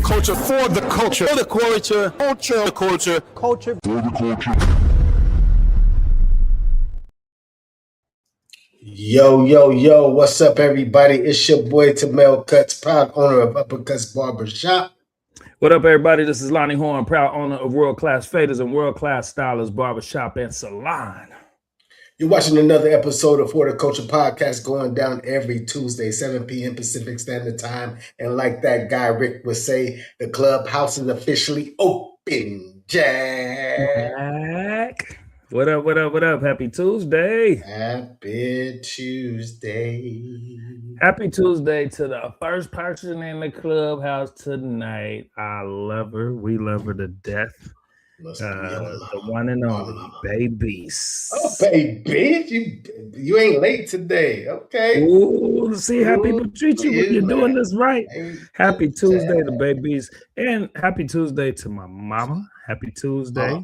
culture, for the culture, for the culture, culture, the culture, culture, for the culture. Yo, what's up, everybody? It's your boy Tamel Cuts, proud owner of Uppercuts Barbers Shop. What up, everybody? This is Lonnie Horn, proud owner of World Class Faders and World Class Stylers Barbershop and Salon. You're watching another episode of For the Culture Podcast, going down every Tuesday, 7 p.m. Pacific Standard Time. And like that guy Rick would say, the clubhouse is officially open, Jack. What up? Happy Tuesday. Happy Tuesday. Happy Tuesday to the first person in the clubhouse tonight. I love her. We love her to death. The one and only Babies. Oh, baby, you ain't late today. Okay. Ooh, see how people treat you when you're doing this right. Happy Tuesday to Babies, and happy Tuesday to my mama. Happy Tuesday.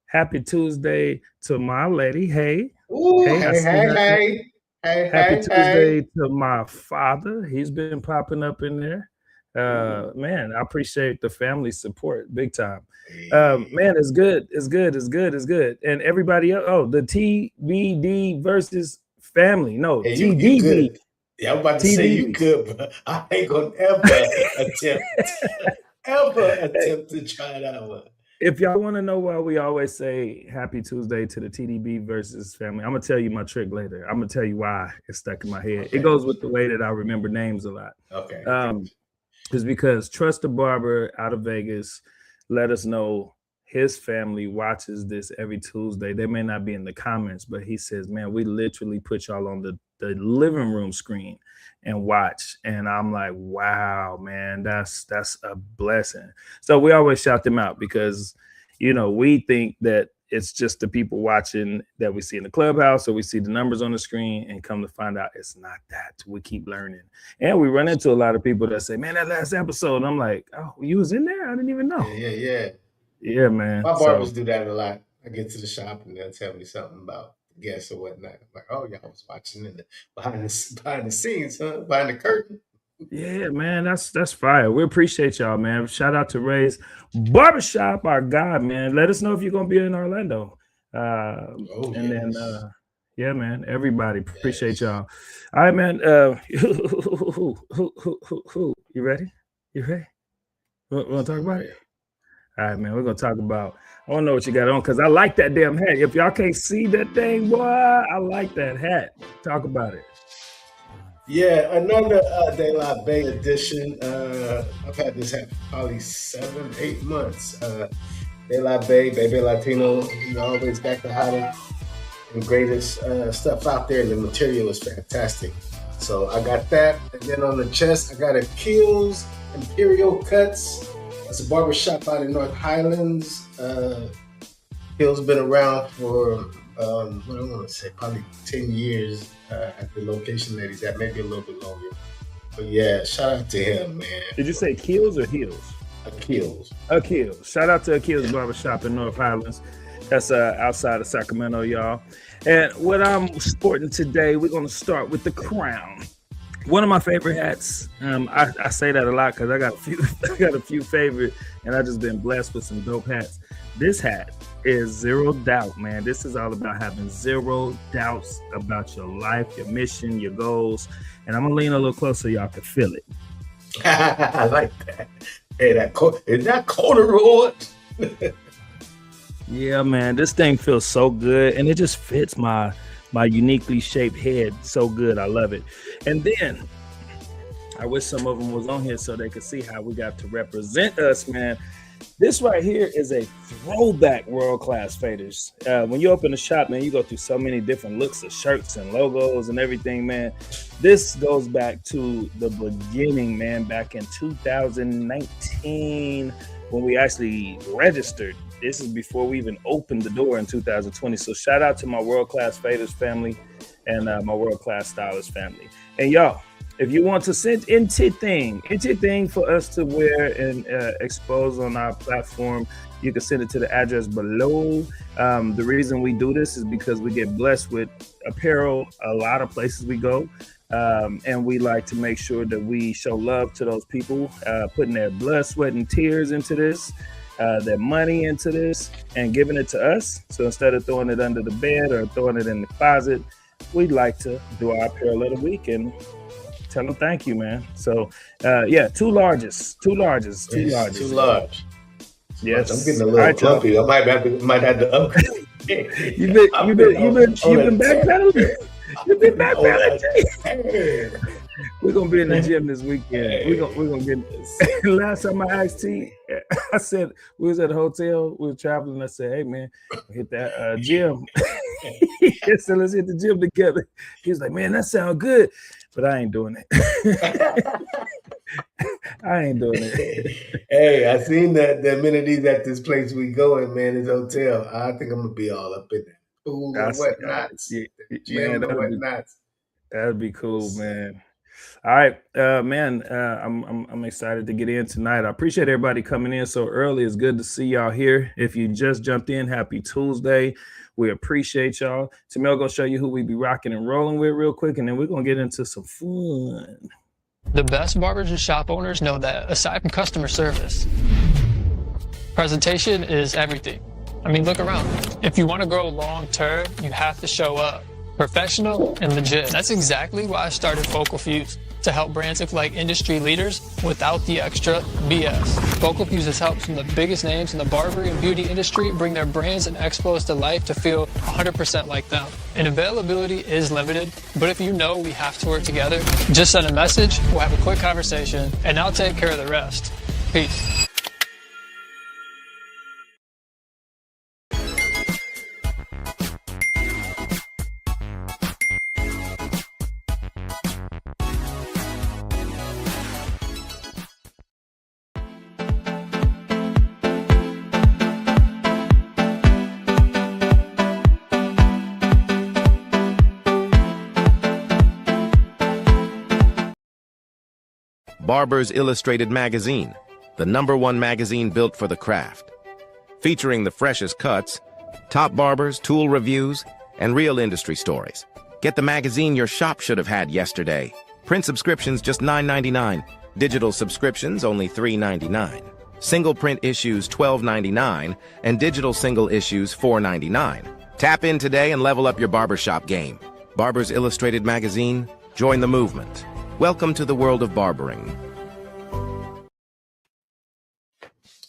Happy Tuesday to my lady. Hey. Ooh, hey. Happy Tuesday to my father. He's been popping up in there. Man, I appreciate the family support big time. Man, it's good. And everybody else, the TBD versus family. No, hey, TDB. Yeah, I'm about to say you good, but I ain't gonna ever attempt to try that one. If y'all want to know why we always say happy Tuesday to the TDB versus family, I'm going to tell you my trick later. I'm going to tell you why it's stuck in my head. Okay. It goes with the way that I remember names a lot. Okay. It's because Trust the Barber out of Vegas let us know his family watches this every Tuesday. They may not be in the comments, but he says, man, we literally put y'all on the living room screen and watch. And I'm like, wow, man, that's a blessing. So we always shout them out because, you know, we think that it's just the people watching that we see in the clubhouse, or we see the numbers on the screen, and come to find out it's not that. We keep learning. And we run into a lot of people that say, man, that last episode. And I'm like, oh, you was in there? I didn't even know. Yeah, man. My barbers do that a lot. I get to the shop and they'll tell me something about guests or whatnot. I'm like, oh, y'all was watching in behind the scenes, huh? Behind the curtain. Yeah, man, that's fire. We appreciate y'all, man. Shout out to Ray's Barbershop, our guy, man. Let us know if you're gonna be in Orlando. Then yeah, man, everybody appreciate y'all. All right, man. You ready? You ready? Wanna talk about it? All right, man, we're going to talk about, I don't know what you got on, because I like that damn hat. If y'all can't see that thing, boy, I like that hat. Talk about it. Yeah, another De La Bay edition. I've had this hat for probably 7-8 months. De La Bay, Baby Latino, always got the hottest and greatest stuff out there. The material is fantastic. So I got that. And then on the chest, I got a Keels Imperial Cuts. It's a barbershop out in North Highlands. Hill's been around for, what I want to say, probably 10 years at the location that he's at, maybe a little bit longer. But yeah, shout out to him, man. Did you say Keels or Heels? Keels. Keels. Shout out to Keels Barbershop in North Highlands. That's outside of Sacramento, y'all. And what I'm sporting today, we're going to start with the crown. One of my favorite hats. I say that a lot because I got a few favorite, and I just been blessed with some dope hats. This hat is zero doubt, man. This is all about having zero doubts about your life, your mission, your goals. And I'm gonna lean a little closer so y'all can feel it. I like that. Hey, is that corduroy? Yeah, man. This thing feels so good, and it just fits my uniquely shaped head so good. I love it. And then I wish some of them was on here so they could see how we got to represent us, man. This right here is a throwback World Class Faders. When you open the shop, man, you go through so many different looks of shirts and logos and everything, man. This goes back to the beginning, man, back in 2019 when we actually registered. This is before we even opened the door in 2020. So shout out to my World Class Faders family and my World Class Stylers family. And y'all, if you want to send anything for us to wear and expose on our platform, you can send it to the address below. The reason we do this is because we get blessed with apparel a lot of places we go. And we like to make sure that we show love to those people, putting their blood, sweat, and tears into this, their money into this, and giving it to us. So instead of throwing it under the bed or throwing it in the closet, we'd like to do our apparel of the week and tell them thank you, man. So yeah, two largest. Too large. Yes, I'm getting a little clumpy. I might have to upgrade. You've been backpedaling. You've been backpedaling. We're gonna be in the gym this weekend. We're gonna get. Last time I asked T, I said we was at a hotel. We were traveling. I said, "Hey man, hit that gym." He said, "Let's hit the gym together." He was like, "Man, that sounds good," but I ain't doing it. I ain't doing it. Hey, I seen the amenities at this place we going, man. This hotel. I think I'm gonna be all up in there. Pool and whatnots. Gym and whatnots. That'd be cool, man. All right, man. I'm excited to get in tonight. I appreciate everybody coming in so early. It's good to see y'all here. If you just jumped in, happy Tuesday. We appreciate y'all. Tamil gonna show you who we be rocking and rolling with real quick, and then we're gonna get into some fun. The best barbers and shop owners know that aside from customer service, presentation is everything. I mean, look around. If you want to grow long term, you have to show up professional and legit. That's exactly why I started Focal Fuse, to help brands look like industry leaders without the extra BS. Focal Fuse has helped some of the biggest names in the barbering and beauty industry bring their brands and expos to life to feel 100% like them. And availability is limited, but if you know we have to work together, just send a message, we'll have a quick conversation, and I'll take care of the rest. Peace. Barbers Illustrated Magazine, the #1 magazine built for the craft. Featuring the freshest cuts, top barbers, tool reviews, and real industry stories. Get the magazine your shop should have had yesterday. Print subscriptions just $9.99. Digital subscriptions only $3.99. Single print issues $12.99, and digital single issues $4.99. Tap in today and level up your barbershop game. Barbers Illustrated Magazine, join the movement. Welcome to the world of barbering.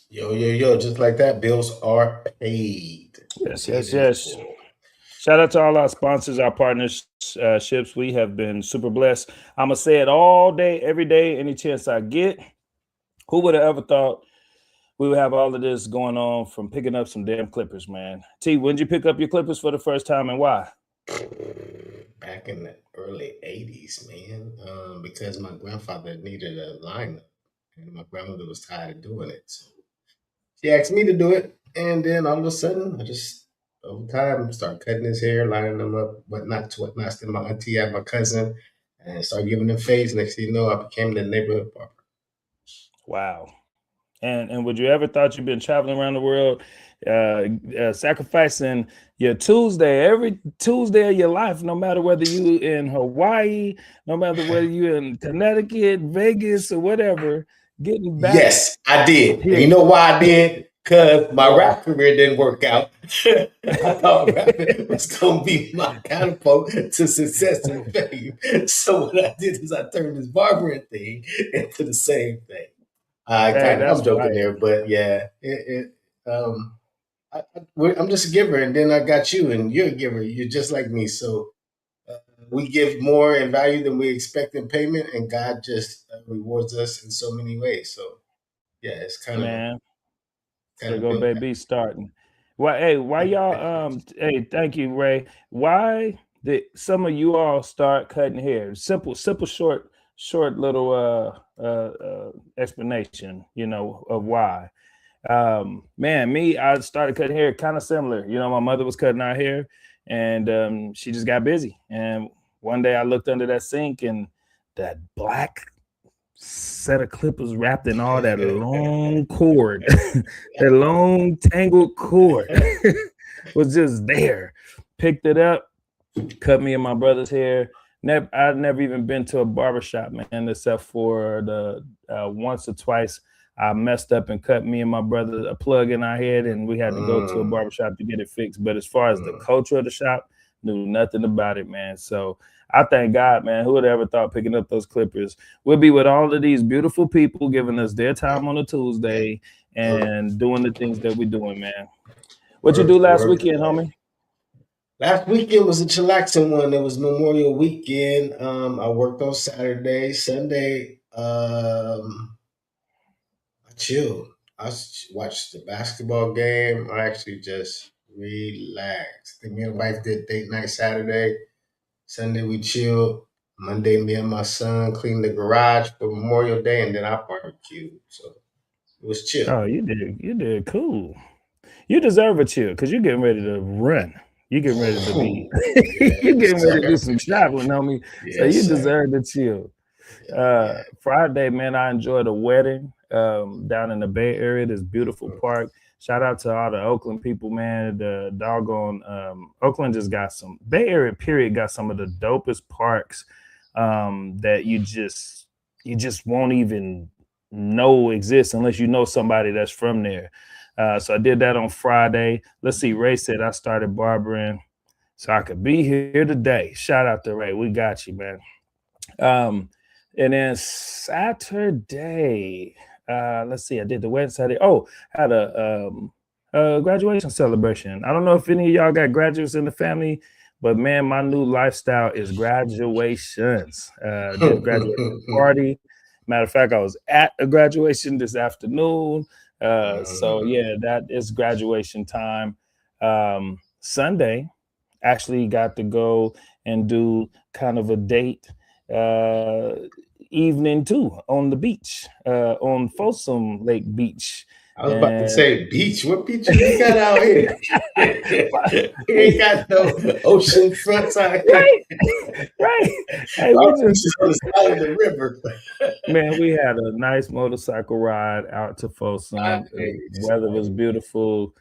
Yo, just like that, bills are paid. Yes. Shout out to all our sponsors, our partnerships. We have been super blessed. I'm going to say it all day, every day, any chance I get. Who would have ever thought we would have all of this going on from picking up some damn clippers, man? T, when did you pick up your clippers for the first time and why? Back in the early 80s, man, because my grandfather needed a lineup and my grandmother was tired of doing it. So she asked me to do it, and then all of a sudden, I just, over time, started cutting his hair, lining them up, whatnot. Then my auntie had my cousin, and started giving them fades. Next thing you know, I became the neighborhood barber. Wow. And would you ever thought you'd been traveling around the world, sacrificing your Tuesday, every Tuesday of your life, no matter whether you in Hawaii, no matter whether you in Connecticut, Vegas, or whatever, getting back? Yes, I did. And you know why I did? Because my rap career didn't work out. I thought rapping was going to be my catapult to success and fame. So what I did is I turned this barbering thing into the same thing. I'm joking there, but yeah, I'm just a giver, and then I got you, and you're a giver. You're just like me, so we give more in value than we expect in payment, and God just rewards us in so many ways. So yeah, it's kind of go baby starting. Why y'all? Hey, thank you, Ray. Why did some of you all start cutting hair? Simple, short little explanation, of why. I started cutting hair kind of similar. My mother was cutting our hair, and she just got busy. And one day I looked under that sink, and that black set of clippers wrapped in all that long cord, that long tangled cord was just there. Picked it up, cut me and my brother's hair. I've never even been to a barbershop, man, except for the once or twice I messed up and cut me and my brother a plug in our head, and we had to go to a Mm, barbershop to get it fixed. But as far as the mm. culture of the shop, knew nothing about it, man. So I thank God, man. Who would have ever thought picking up those clippers? We'll be with all of these beautiful people giving us their Yeah, time on a yeah. Tuesday Work, and doing the things that we're doing, man. What you do work, last work. weekend, homie? Last weekend was a chillaxing one. It was Memorial Weekend. I worked on Saturday, Sunday. I chilled. Watched the basketball game. I actually just relaxed. Me and wife did date night Saturday. Sunday we chilled. Monday, me and my son cleaned the garage for Memorial Day, and then I barbecued. So it was chill. Oh, you did cool. You deserve a chill because you're getting ready to run. You're getting ready to be you're Yes, getting ready to do sir. some shopping, homie. So you Yes, sir. deserve the chill. Yeah, yeah. Friday, man, I enjoyed a wedding down in the Bay Area, this beautiful park. Shout out to all the Oakland people, man. The doggone Oakland just got some Bay Area period got some of the dopest parks that you just won't even know exist unless you know somebody that's from there. So I did that on Friday. Let's see, Ray said I started barbering so I could be here today. Shout out to Ray. We got you, man. Um, and then Saturday, let's see, I did the wedding Saturday. Oh, had a graduation celebration. I don't know if any of y'all got graduates in the family, but man, my new lifestyle is graduations. Did a graduation party. Matter of fact, I was at a graduation this afternoon. So yeah, that is graduation time. Sunday, actually got to go and do kind of a date uh, evening too on the beach, on Folsom Lake Beach. I was about to And say beach. What beaches we got out here? We ain't got no ocean fronts out here. right, right. Hey, we Our just beaches on the side of the river. man, we had a nice motorcycle ride out to Folsom. The Nice. weather was beautiful.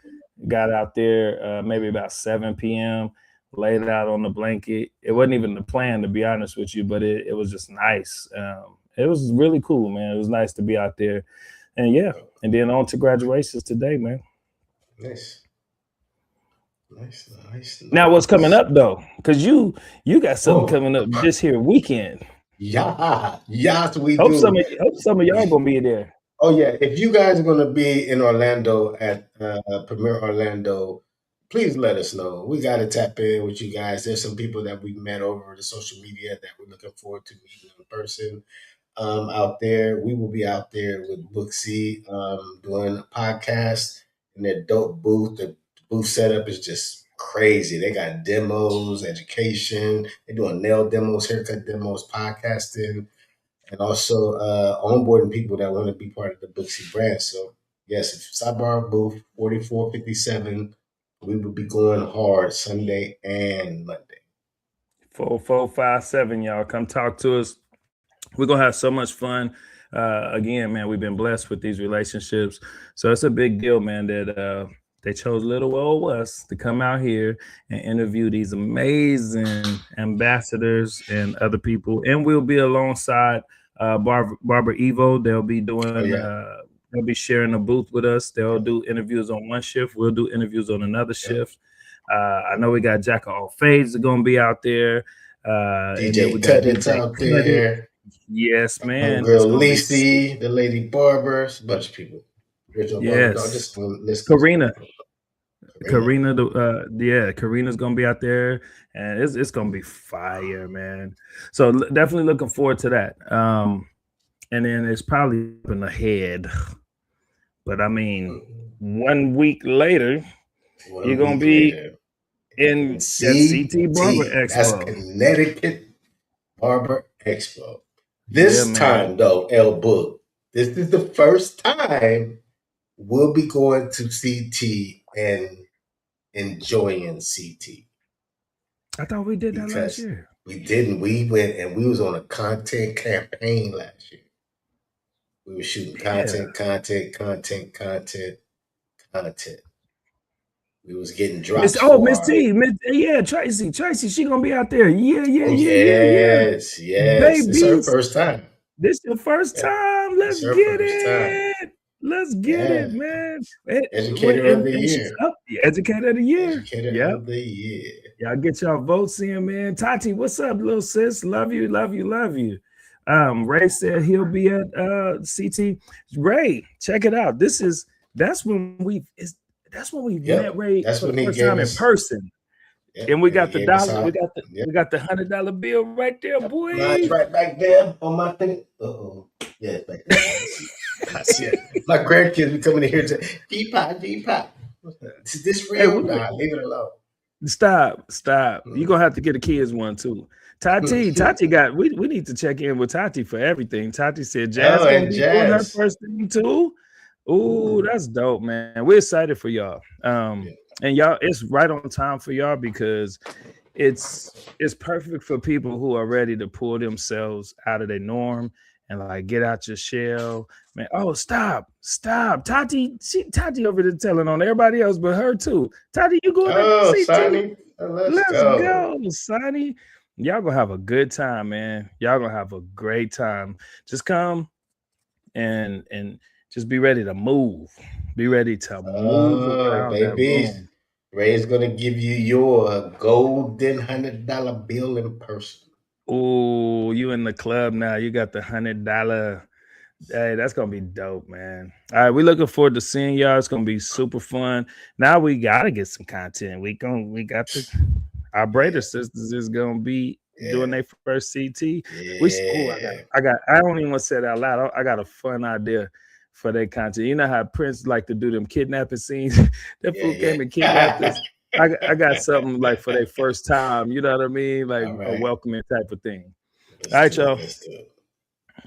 Got out there maybe about 7 p.m. Laid out on the blanket. It wasn't even the plan, to be honest with you, but it was just nice. It was really cool, man. It was nice to be out there. And yeah, and then on to graduations today, man. Nice. Nice, nice, Now, what's coming nice. up though? Because you got something Oh, coming up this here weekend. yeah. Yes, we Hope do. some of y'all gonna be there. Oh yeah, if you guys are going to be in Orlando at Premier Orlando, please let us know. We got to tap in with you guys. There's some people that we met over the social media that we're looking forward to meeting in person. Out there, we will be out there with Booksy doing a podcast in their dope booth. The booth setup is just crazy. They got demos, education. They're doing nail demos, haircut demos, podcasting, and also onboarding people that want to be part of the Booksy brand. So yes, if Sidebar booth 4457, we will be going hard Sunday and Monday. 4457, y'all. Come talk to us. We're gonna have so much fun. Again, man, we've been blessed with these relationships. So it's a big deal, man, that they chose little old us to come out here and interview these amazing ambassadors and other people. And we'll be alongside Barber Evo. They'll be Oh doing yeah. they'll be sharing a booth with us. They'll Yep. do interviews on one shift. We'll do interviews on another Yep. shift. I know we got Jack of all fades gonna be out there. And then we DJ got Cut It's DJ out Cut It. there. Yes, man. It's Homegirl gonna be Lacey, the lady Barbers, a bunch of people. Original Barber Dog, yes. just list goes Karina. on. Karina. Karina's gonna be out there, and it's gonna be fire, man. So definitely looking forward to that. And then it's probably in ahead, but I mean, 1 week later, you're 1 gonna week be later. in at CT Barber CT. That's Expo. Connecticut Barber Expo. Yeah, This man. time, though, El Book, this is the first time we'll be going to CT and enjoying CT I thought we did that last because year. we didn't. We went and we was on a content campaign last year. We were shooting Yeah. content. We was getting drops Miss for. T, yeah, Tracy, she gonna be out there. Yeah. Yes. It's her Baby, first time. this your first Yeah, time. it's Let's her get first time. it. Let's get Yeah. it, man. Educator of the And she's year. up. The educator of the year. Educator Yep. of the year. Y'all get y'all votes in, man. Tati, what's up, little sis? Love you. Ray said he'll be at CT. Ray, check it out. That's when we met Ray That's for when the he first gave time in us. person. Yep, And we got he the gave us dollar, our- we got the $100 bill right there, boy. Mine's right back there on my thing. Yeah, it's back there. I see it. My grandkids be coming in here to Deepak. Is this real? Nah, leave it alone. Stop. You're gonna have to get the kids one too. Tati got we need to check in with Tati for everything. Tati said Jazz gonna be doing her first thing too. Ooh, that's dope, man. We're excited for y'all. And y'all, it's right on time for y'all because it's perfect for people who are ready to pull themselves out of their norm and like get out your shell, man. Oh, stop. Tati over there telling on everybody else but her too. Tati, you going to see Sonny, let's go, Sonny. Y'all gonna have a good time, man. Y'all gonna have a great time. Just come and just be ready to move. Be ready to move around that room. Ray's gonna give you your golden $100 bill in person. Oh, you in the club now. You got the $100. Hey, that's gonna be dope, man. All right, we're looking forward to seeing y'all. It's gonna be super fun. Now we gotta get some content. Our Braider sisters is gonna be doing their first CT. I don't even want to say it out loud. I got a fun idea for their content. You know how Prince like to do them kidnapping scenes? That fool came and kidnapped us. I got something like for their first time. You know what I mean? Like a welcoming type of thing. All right, y'all.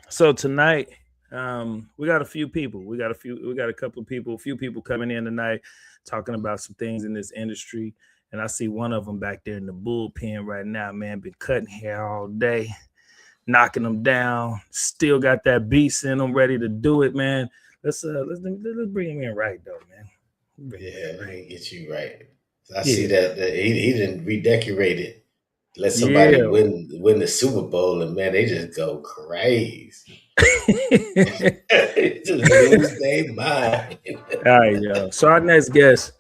So tonight, we got a few people. We got a few people coming in tonight talking about some things in this industry. And I see one of them back there in the bullpen right now, man. Been cutting hair all day, knocking them down. Still got that beast in them, ready to do it, man. Let's bring him in right though, man. Let me get you right. I see that he didn't redecorate it. Let somebody win the Super Bowl, and man, they just go crazy. Just lose their mind. All right, y'all. So our next guest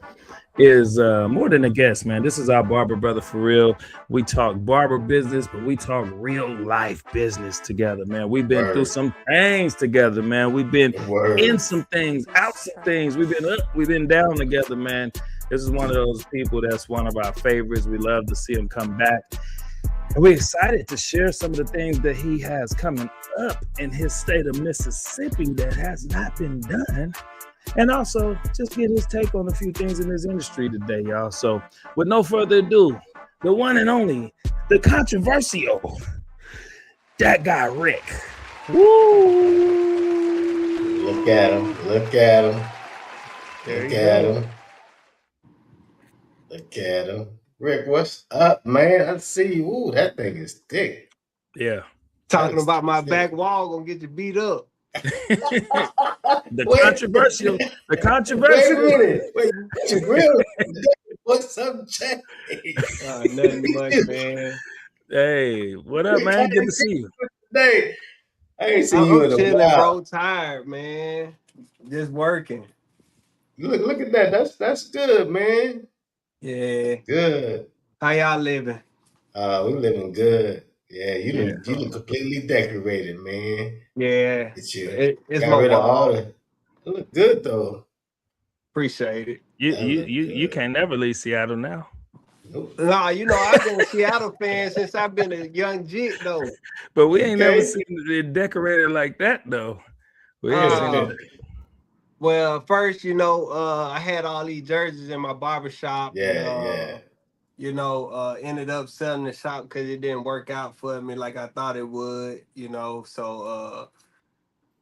is more than a guest, man. This is our barber brother for real. We talk barber business, but we talk real life business together, man. We've been through some things together, man. We've been in some things, out some things. We've been up, we've been down together, man. This is one of those people that's one of our favorites. We love to see him come back. And we're excited to share some of the things that he has coming up in his state of Mississippi that has not been done. And also just get his take on a few things in this industry today, y'all. So with no further ado, the one and only, the controversial, that guy Rick. Woo! Look at him. Look at him. Rick, what's up, man? I see you. Ooh, that thing is thick. Yeah. Talking about my back wall gonna get you beat up. The controversial. Wait a minute. Wait, your grill. What's up, Jay? Nothing much, man. Hey, what up, man? Good to see you. Today. I ain't seen you in a chilling, while. bro. Tired, man. Just working. Look at that. That's good, man. Yeah. Good. How y'all living? We living good. Yeah, you look completely decorated, man. Yeah. It's got rid of all the. You look good though. Appreciate it. You can't never leave Seattle now. Nope. Nah, you know I've been a Seattle fan since I've been a young jit though. But we ain't never seen it decorated like that though. We ain't seen it. Well, first, I had all these jerseys in my barbershop. Ended up selling the shop because it didn't work out for me like I thought it would, So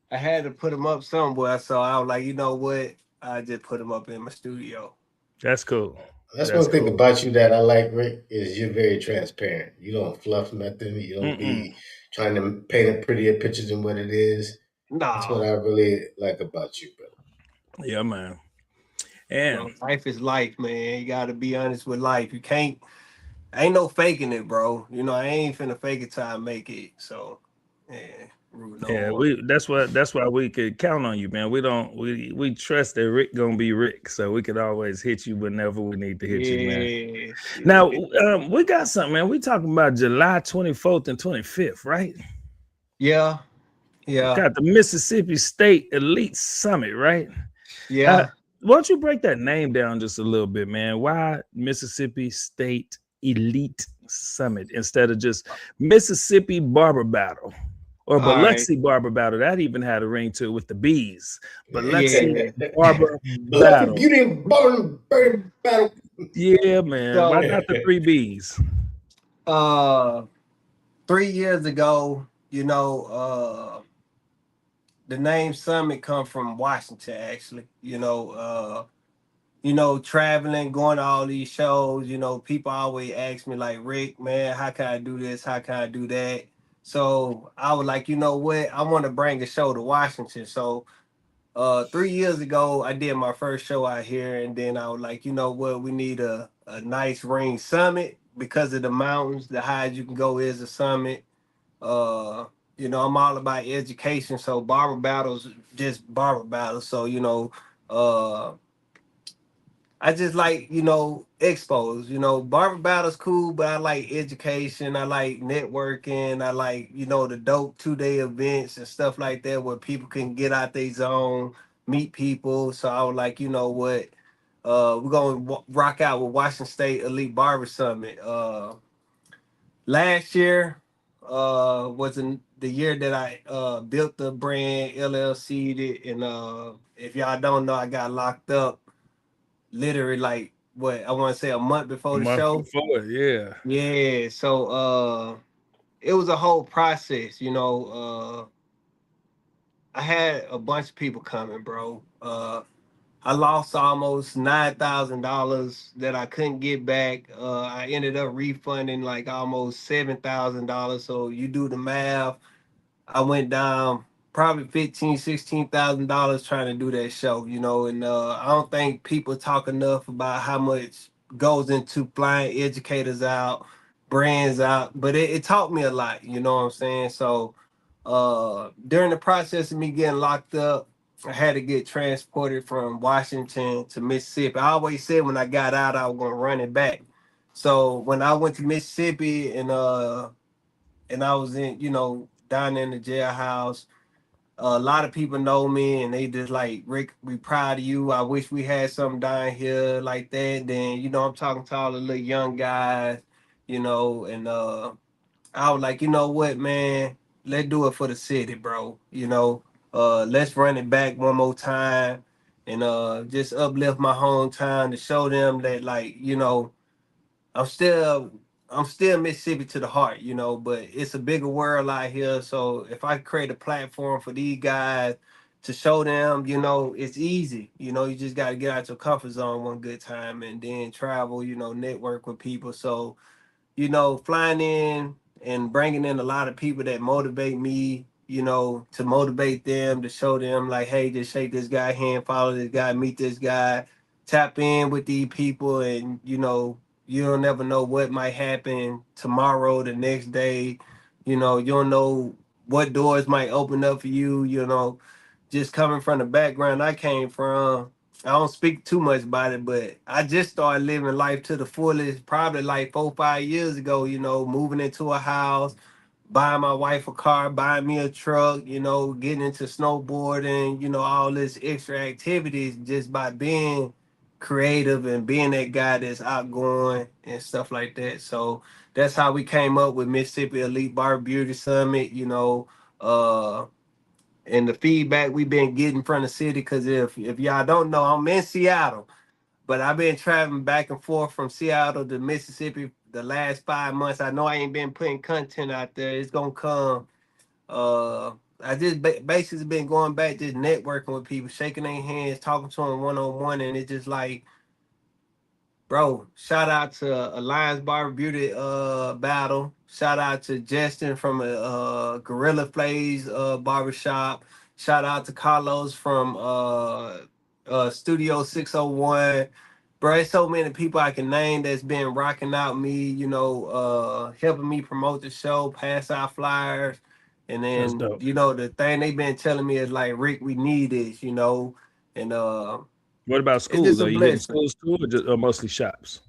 I had to put them up somewhere. So I was like, you know what? I just put them up in my studio. That's cool. That's one thing about you that I like, Rick, is you're very transparent. You don't fluff nothing. You don't be trying to paint a prettier picture than what it is. Nah. That's what I really like about you, brother. Yeah, man. And You know, life is life, man. You gotta be honest with life. You can't ain't no faking it, bro. You know, I ain't finna fake it till I make it. So yeah, root no yeah, more. that's why we could count on you, man. We trust that Rick gonna be Rick, so we could always hit you whenever we need to hit you, man. Yeah, Now, yeah. we got something, man. We talking about July 24th and 25th, right? Yeah, yeah, Got the Mississippi State Elite Summit, right? Uh, yeah. why don't you break that name down just a little bit, man? Why Mississippi State Elite Summit instead of just Mississippi Barber Battle or All right. Biloxi Barber Battle? That even had a ring to it with the bees. Biloxi Yeah. Barber Biloxi Battle. Beauty and Barbering Battle. Yeah, man. Why So not the three Bs? uh 3 years ago, the name Summit come from Washington actually. Traveling, going to all these shows, people always ask me like, Rick, man, how can I do this? How can I do that? So I was like, you know what? I want to bring a show to Washington. So 3 years ago, I did my first show out here, and then I was like, you know what? We need a nice ring summit because of the mountains. The highest you can go is a summit. Uh, I'm all about education, so barber battles, just barber battles. So uh, I just like, expos. Barber battle's cool, but I like education. I like networking. I like, the dope 2-day events and stuff like that where people can get out their zone, meet people. So I was like, you know what? We're going to rock out with Washington State Elite Barber Summit. Last year was the year that I built the brand, LLC'd it. And if y'all don't know, I got locked up literally like what I want to say a month A before the month show. before, yeah. Yeah, so it was a whole process, I had a bunch of people coming, bro. I lost almost $9,000 that I couldn't get back. I ended up refunding like almost $7,000. So you do the math. I went down probably 15, $16,000 trying to do that show, and I don't think people talk enough about how much goes into flying educators out, brands out, but it taught me a lot, you know what I'm saying? So during the process of me getting locked up, I had to get transported from Washington to Mississippi. I always said when I got out, I was gonna run it back. So when I went to Mississippi and I was in, down in the jailhouse. A lot of people know me and they just like, Rick, we proud of you. I wish we had something down here like that. Then, I'm talking to all the little young guys, and I was like, you know what, man, let's do it for the city, bro. Let's run it back one more time and just uplift my hometown to show them that like, I'm still I'm still Mississippi to the heart, but it's a bigger world out here. So if I create a platform for these guys to show them, it's easy. You just got to get out your comfort zone one good time and then travel, network with people. So flying in and bringing in a lot of people that motivate me, to motivate them, to show them like, hey, just shake this guy hand, follow this guy, meet this guy, tap in with these people, and you don't never know what might happen tomorrow, the next day. You don't know what doors might open up for you. Just coming from the background I came from, I don't speak too much about it, but I just started living life to the fullest probably like 4 5 years ago, moving into a house, buying my wife a car, buying me a truck, getting into snowboarding, all this extra activities just by being creative and being that guy that's outgoing and stuff like that. So that's how we came up with Mississippi Elite Bar Beauty Summit, uh and the feedback we've been getting from the city. Because if y'all don't know, I'm in Seattle, but I've been traveling back and forth from Seattle to Mississippi the last 5 months. I know I ain't been putting content out there. It's gonna come. I just basically been going back, just networking with people, shaking their hands, talking to them one on one, and it's just like, bro, shout out to Alliance Barber Beauty battle. Shout out to Justin from Gorilla Plays barbershop. Shout out to Carlos from Studio 601. Bro, there's so many people I can name that's been rocking out me, helping me promote the show, pass out flyers. And That's then, dope. the thing they've been telling me is like, Rick, we need this, and What about it's schools? just a Are you hitting blessing. schools too, or mostly shops?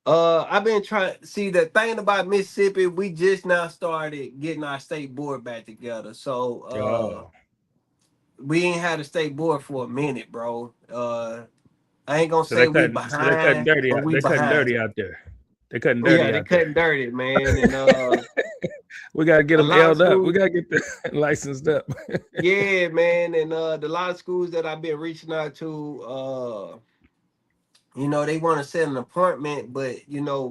I've been trying see the thing about Mississippi, we just now started getting our state board back together. So Oh, we ain't had a state board for a minute, bro. I ain't gonna so say they're we cutting. So they're cutting behind, dirty but out. we They're cutting behind. dirty out there. They're cutting Yeah, dirty they out there. cutting dirty, man. And We gotta get a them lot of L'd up. We schools, gotta get them licensed up. yeah, man. And the lot of schools that I've been reaching out to, they want to set an appointment, but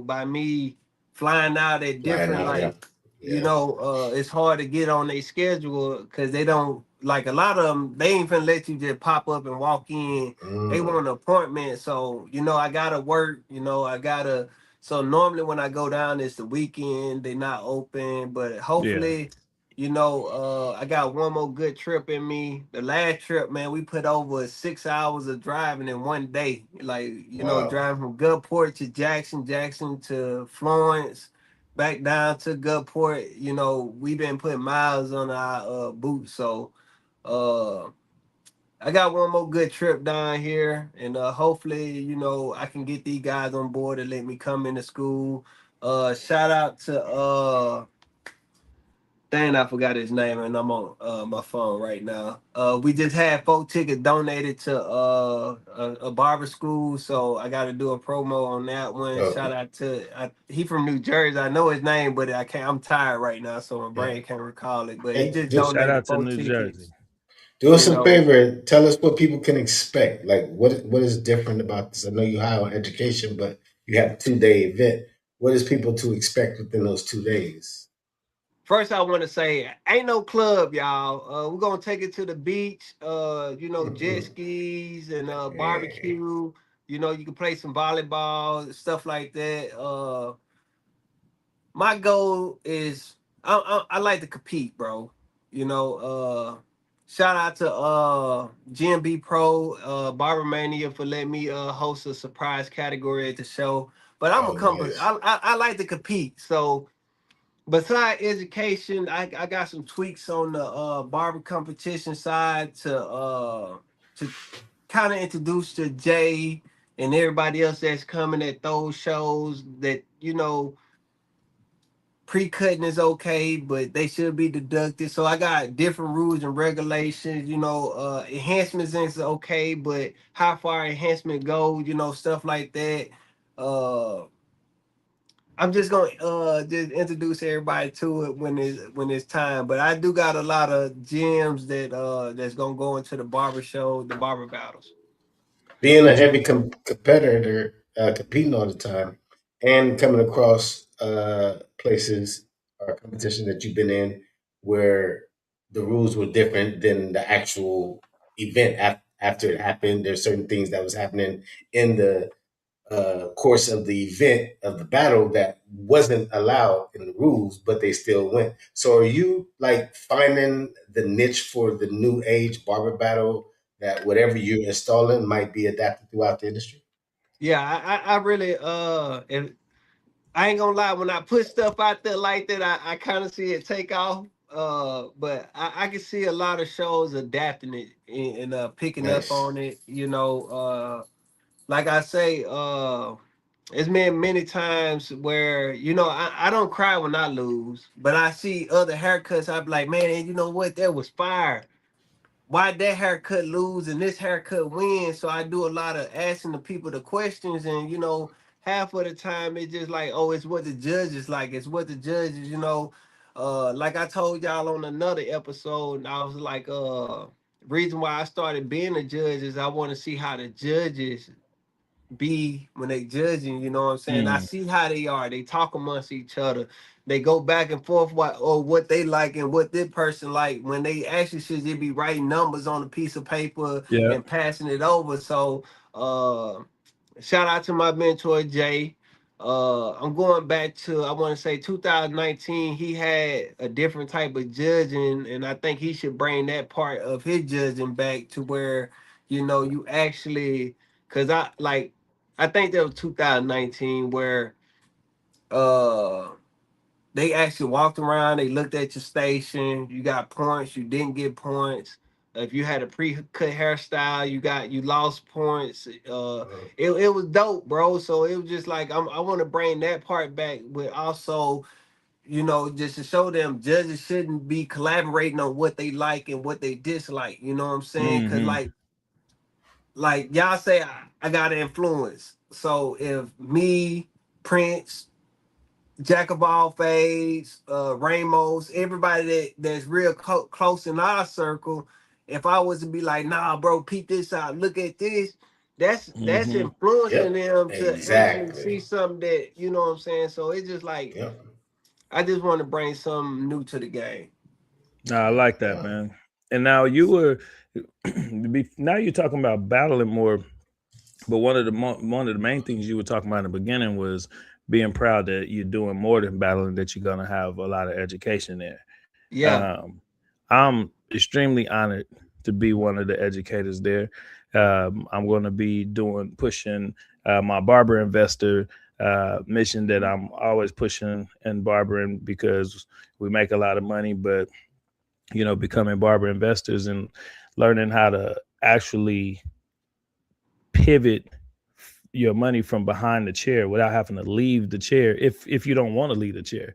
by me flying out at Flying different out, yeah. like, Yeah. it's hard to get on their schedule because they don't like a lot of them. They ain't finna let you just pop up and walk in. They Mm. want an appointment, so I gotta work. I gotta. So normally when I go down, it's the weekend. They not open, but Yeah. hopefully I got one more good trip in me. The last trip, man, we put over 6 hours of driving in one day. Like, Wow. driving from Gulfport to Jackson, Jackson to Florence, back down to Gulfport. We've been putting miles on our boots. So uh I got one more good trip down here, and hopefully, I can get these guys on board and let me come into school. Shout out to dang, I forgot his name, and I'm on my phone right now. We just had 4 tickets donated to a barber school, so I got to do a promo on that one. Okay. Shout out to he from New Jersey. I know his name, but I can't. I'm tired right now, so my Yeah. brain can't recall it. But he And just do, Shout donated out to four New Jersey. tickets. do us You a know, favor. Tell us what people can expect. Like what is different about this? I know you high on education, but you have a 2 day event. What is people to expect within those 2 days? first, I want to say, ain't no club, y'all. We're gonna take it to the beach. Jet Mhm. skis and Yeah. barbecue. You can play some volleyball, stuff like that. My goal is I like to compete, bro. You know, shout out to GMB Pro, Barber Mania for letting me host a surprise category at the show. But I'm a Oh, company. nice. I like to compete, so. Besides education, I got some tweaks on the barber competition side to kind of introduce to Jay and everybody else that's coming at those shows that pre-cutting is okay, but they should be deducted. So I got different rules and regulations. Enhancements is okay, but how far enhancement goes, stuff like that. Uh, I'm just gonna just introduce everybody to it when it's time. But I do got a lot of gems that's gonna go into the barber show, the barber battles. Being a heavy competitor, competing all the time, and coming across places or competition that you've been in where the rules were different than the actual event after it happened. There's certain things that was happening in the course of the event of the battle that wasn't allowed in the rules, but they still went. So are you like finding the niche for the new age barber battle that whatever you're installing might be adapted throughout the industry? Yeah, I really and I ain't gonna lie, when I put stuff out there like that, I kind of see it take off. But I can see a lot of shows adapting it and picking up Nice. on it. Like I say, it's been many times where I don't cry when I lose, but I see other haircuts. I be like, man, you know what? That was fire. Why that haircut lose and this haircut win? So I do a lot of asking the people the questions, and half of the time it's just like, oh, it's what the judges like. It's what the judges, like I told y'all on another episode. I was like, reason why I started being a judge is I want to see how the judges be when they judging, you know what I'm saying? I Mm, see how they are. They talk amongst each other. They go back and forth what they like and what this person like when they actually should just be writing numbers on a piece of paper yeah. and passing it over. So shout out to my mentor Jay. I'm going back to I want to say 2019. He had a different type of judging, and I think he should bring that part of his judging back to where you know, you actually, cause I think that was 2019 where uh they actually walked around, they looked at your station, you got points, you didn't get points. If you had a pre-cut hairstyle, you lost points. It was dope, bro. So it was just like I want to bring that part back, but also, you know, just to show them judges shouldn't be collaborating on what they like and what they dislike. You know what I'm saying? Because Mm-hmm. like y'all say, I got an influence. So if me, Prince, Jack of all fades, Ramos, everybody that's real close in our circle, if I was to be like, nah, bro, peep this out, look at this, that's Mm-hmm. influencing Yep. them to actually see Exactly. something that, you know what I'm saying. So it's just like Yep. I just want to bring something new to the game. I like that, Yeah. man. And now you were now you're talking about battling more, but one of the main things you were talking about in the beginning was being proud that you're doing more than battling, that you're gonna have a lot of education there. Yeah. Um, I'm extremely honored to be one of the educators there. I'm going to be pushing my barber investor mission that I'm always pushing in barbering, because we make a lot of money, but you know, becoming barber investors and learning how to actually pivot your money from behind the chair without having to leave the chair if you don't want to leave the chair.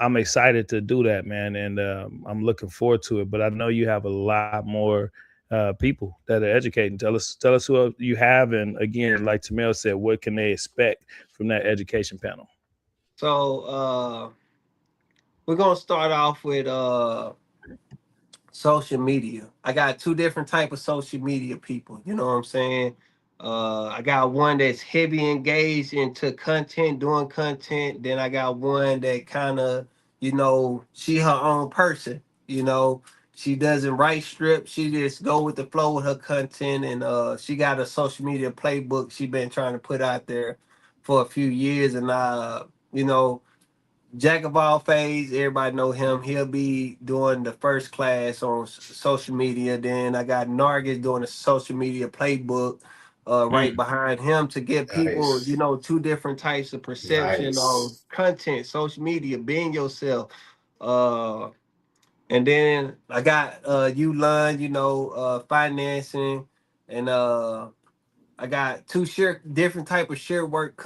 I'm excited to do that, man, and I'm looking forward to it. But I know you have a lot more people that are educating. Tell us who you have, and again, like Tamel said, what can they expect from that education panel? So we're gonna start off with social media. I got two different type of social media people. You know what I'm saying? I got one that's heavy engaged into content, doing content. Then I got one that kind of, you know, she her own person. You know, she doesn't write strips. She just go with the flow with her content, and she got a social media playbook she been trying to put out there for a few years. And you know, Jack of all fades, everybody know him. He'll be doing the first class on social media. Then I got Nargis doing a social media playbook right Mm. behind him to give people, you Nice. know, two different types of perception on Nice. content, social media, being yourself. Uh, and then I got you learn, you know, financing, and I got two different type of share work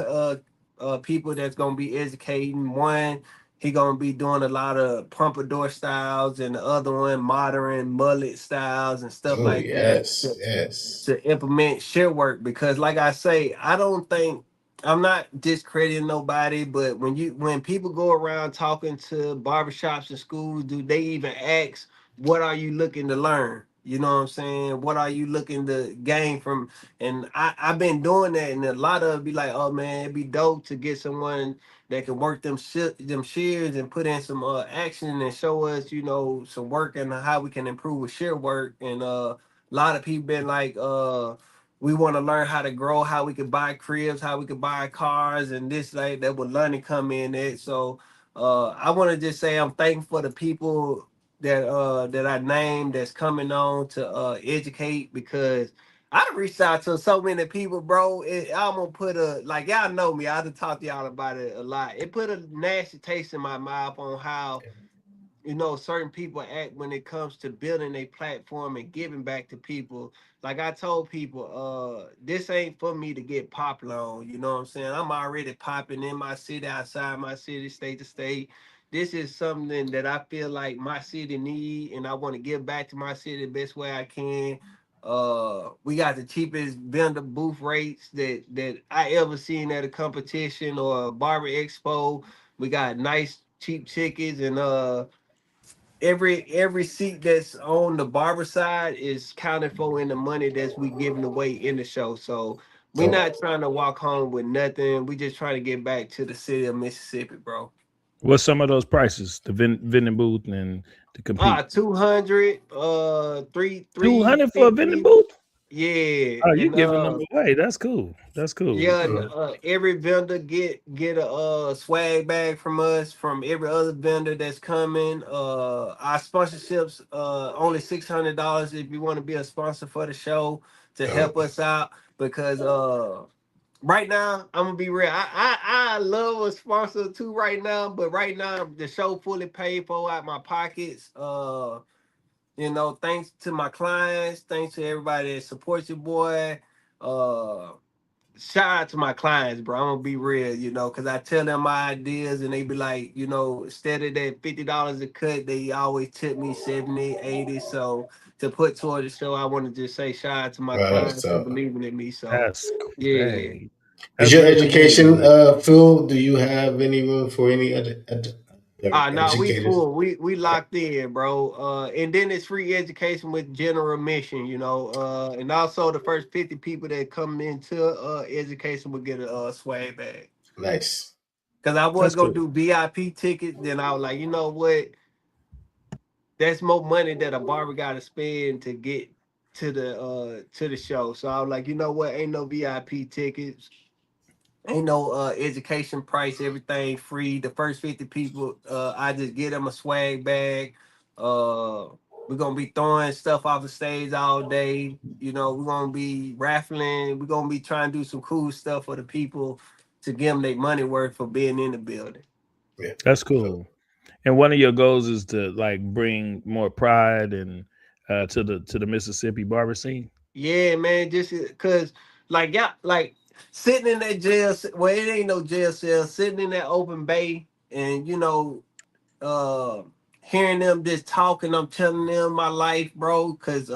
people that's gonna be educating. One, he gonna be doing a lot of pompadour styles, and the other one modern mullet styles and stuff Oh like that yes. Yes. to implement share work. Because like I say, I don't think, I'm not discrediting nobody, but when people go around talking to barbershops and schools, do they even ask, what are you looking to learn? You know what I'm saying? What are you looking to gain from? And I've been doing that, and a lot of it be like, oh man, it'd be dope to get someone that can work them shears and put in some action and show us, you know, some work and how we can improve with shear work. And a lot of people been like, we want to learn how to grow, how we could buy cribs, how we could buy cars, and this like that would learning come in it. So I want to just say I'm thankful for the people that I named that's coming on to educate, because I done reached out to so many people, bro. I'm gonna put a, like, y'all know me. I done talked to y'all about it a lot. It put a nasty taste in my mouth on how, you know, certain people act when it comes to building a platform and giving back to people. Like I told people, this ain't for me to get popular on. You know what I'm saying? I'm already popping in my city, outside my city, state to state. This is something that I feel like my city need, and I want to give back to my city the best way I can. We got the cheapest vendor booth rates that I ever seen at a competition or a barber expo. We got nice cheap tickets, and every seat that's on the barber side is counted for in the money that's we giving away in the show. So we So not trying to walk home with nothing. We just trying to get back to the city of Mississippi, bro. What's some of those prices? The vending booth and to compete. 200, three 200 for a vending fifty. booth? Yeah, Oh, you and giving them away? That's cool. That's cool. yeah, and, every vendor get a swag bag from us, from every other vendor that's coming. Our sponsorships only $600 if you want to be a sponsor for the show to help us out, because right now I'm gonna be real. I love a sponsor too right now, but right now the show fully paid for out my pockets. Thanks to my clients, thanks to everybody that supports your boy. Uh Shout out to my clients, bro. I'm gonna be real, because I tell them my ideas and they be like, instead of that $50 a cut, they always tip me 70, 80. So to put toward the show, I want to just say shout out to my clients for So believing in me. So That's yeah. hey, is that's your beautiful. education field? Do you have any room for any other No, we educators? full. We locked in, bro. And then it's free education with general admission, and also the first 50 people that come into education will get a swag bag. Nice. Cause I was That's gonna cool. do VIP tickets, then I was like, you know what? That's more money that a barber got to spend to get to the show. So I was like, you know what? Ain't no VIP tickets, ain't no education price, everything free. The first 50 people, I just get them a swag bag. Uh, we're gonna be throwing stuff off the stage all day. We're gonna be raffling. We're gonna be trying to do some cool stuff for the people to give them their money worth for being in the building. Yeah. That's So, cool. And one of your goals is to like bring more pride and to the Mississippi barber scene. Yeah, man, just because, like, yeah, like sitting in that well, it ain't no jail cell, sitting in that open bay and, uh, hearing them just talking, I'm telling them my life, bro, because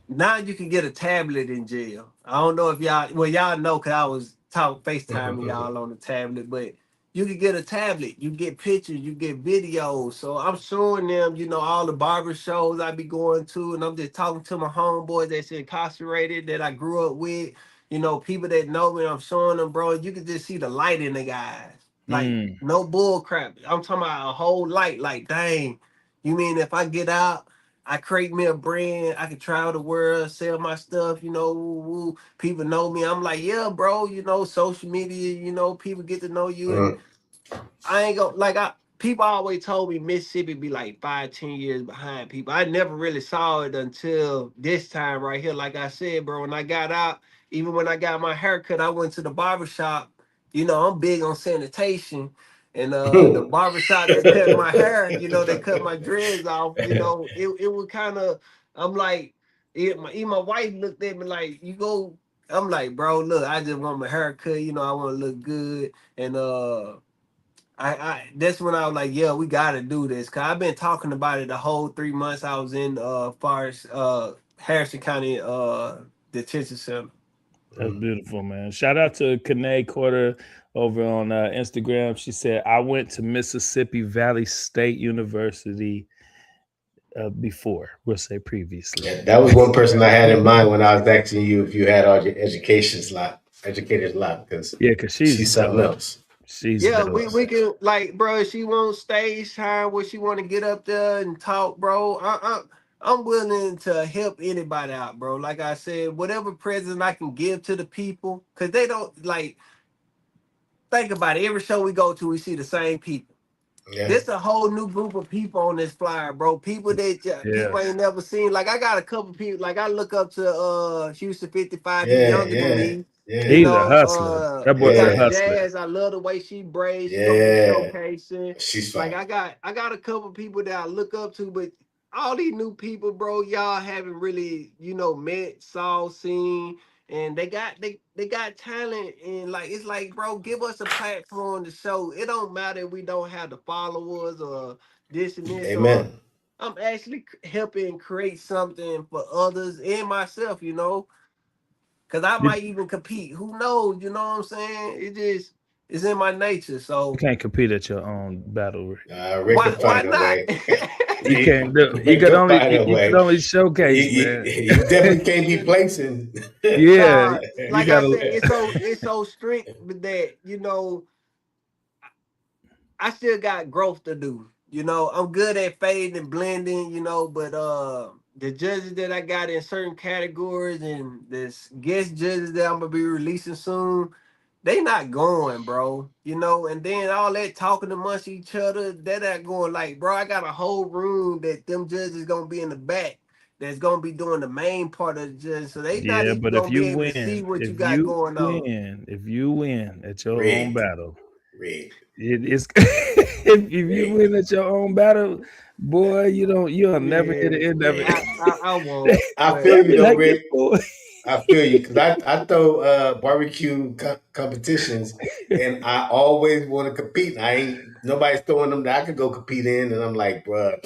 now you can get a tablet in jail. I don't know if y'all know because I was FaceTiming y'all on the tablet, but you can get a tablet, you get pictures, you get videos. So I'm showing them, all the barber shows I be going to, and I'm just talking to my homeboys that's incarcerated that I grew up with, people that know me, I'm showing them, bro. You can just see the light in the eyes. Like, Mm, no bull crap. I'm talking about a whole light, like, dang, you mean if I get out, I create me a brand. I can travel the world, sell my stuff. Woo, woo. People know me. I'm like, yeah, bro. Social media. People get to know you, and I ain't gonna like I. People always told me Mississippi be like 5, 10 years behind people. I never really saw it until this time right here. Like I said, bro, when I got out, even when I got my haircut, I went to the barber shop. I'm big on sanitation. And the barbershop that cut my hair, they cut my dreads off. It was kind of. I'm like, even my wife looked at me like, you go. I'm like, bro, look, I just want my hair cut. I want to look good, and I that's when I was like, yeah, we gotta do this. Cause I've been talking about it the whole 3 months I was in Forest Harrison County detention center. that's beautiful, man. Shout out to Kanae Quarter over on Instagram. She said, I went to Mississippi Valley State University before, we'll say previously. yeah, that was one person I had in mind when I was asking you if you had all your educators locked, because Yeah, because she's she's something dope. else. She's Yeah, dope. we can, like, bro, if she want stage time where she want to get up there and talk, bro. I'm willing to help anybody out, bro. Like I said, whatever present I can give to the people, cause they don't like think about it. Every show we go to, we see the same people. Yeah. This a whole new group of people on this flyer, bro. People that people Yes. ain't never seen. Like I got a couple people. Like I look up to Houston 55. He Yeah. younger than Yeah. me. Yeah. He's a hustler. That We boy's a got Yeah. hustler. Jazz. I love the way she braids. She gonna be Yeah. showcasing. She's Like fine. I got a couple people that I look up to, but all these new people, bro, y'all haven't really, met, saw, seen, and they got talent, and like it's like, bro, give us a platform to show. It don't matter if we don't have the followers or this and this, or Amen. I'm actually helping create something for others and myself, because I You might even compete. Who knows? You know what I'm saying? It just it's in my nature. So can't compete at your own battle. Rick can why find a not? way. You can't do. You Rick could can only find a you could way. only showcase, man. You definitely can't be placing. Yeah, Nah, you like I gotta. said, it's so strict that I still got growth to do. I'm good at fading and blending, but the judges that I got in certain categories and this guest judges that I'm gonna be releasing soon, they not going, bro. You know, and then all that talking amongst each other, they're not going. Like, bro, I got a whole room that them judges gonna be in the back that's gonna be doing the main part of the judge. So they not Yeah, even but if gonna be you able to see win, what you got going on. if you win at your own Rigged. battle, Rigged. it is if you Rigged. win at your own battle, boy, you'll never hear Yeah, the end of Rigged. it. I won't. I But feel They'll you be though, like this Rick. boy. I feel you because I throw barbecue competitions and I always want to compete. I ain't nobody's throwing them that I could go compete in, and I'm like, bruh,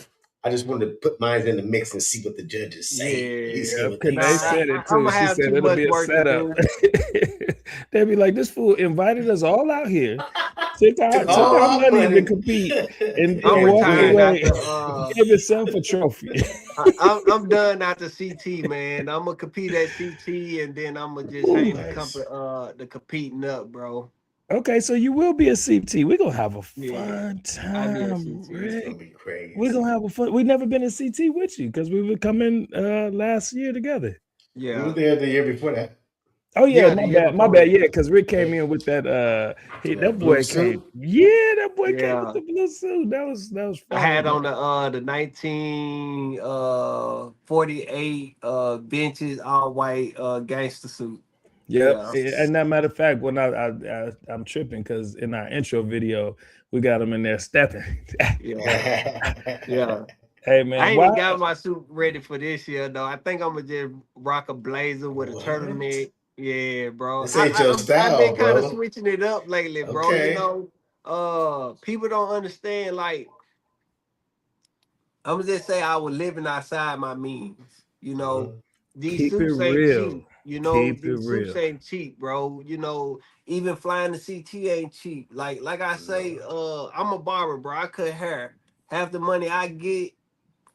I just want to put mine in the mix and see what the judges say. At least hear yeah, Yep, what they Kanae nah, say. said it I'm too. gonna She have said too it'll much be a work to setup. do. They'd be like, this fool invited us all out here, Took took all our our money to money compete, and I'm then and walked retiring win. away, after gave himself a trophy. I'm done after CT, man. I'm gonna compete at CT and then I'm gonna just Ooh. hang Nice. the competing up, bro. Okay, so you will be a CT. We're gonna have a Yeah, fun I be at time, CT. It's Rick. gonna be We're crazy. gonna have a fun. We've never been in CT with you because we were coming last year together. We were Yeah, there the year before that. Oh yeah, yeah, the year my before bad. Yeah, that. because Rick came That, in with that. That blue boy came. suit. Yeah, that boy came with Yeah, the blue suit. That was I fire, had on man. the 1948 benches all white gangster suit. Yep. Yeah, And that matter of fact, when I'm tripping because in our intro video we got him in there stepping. yeah, yeah. Hey I man, ain't why? even got my suit ready for this year though. I think I'm gonna just rock a blazer with a What? turtleneck. Yeah, bro. This ain't your I've been style, kind of bro. switching it up lately, bro. You Okay. know, people don't understand. Like, I'm gonna just say I was living outside my means. You know, Mhm. these Keep it suits ain't real. cheap. You know, Keep it these suits real. ain't cheap, bro. You know, even flying the CT ain't cheap. Like I say, No. I'm a barber, bro. I cut hair. Half the money I get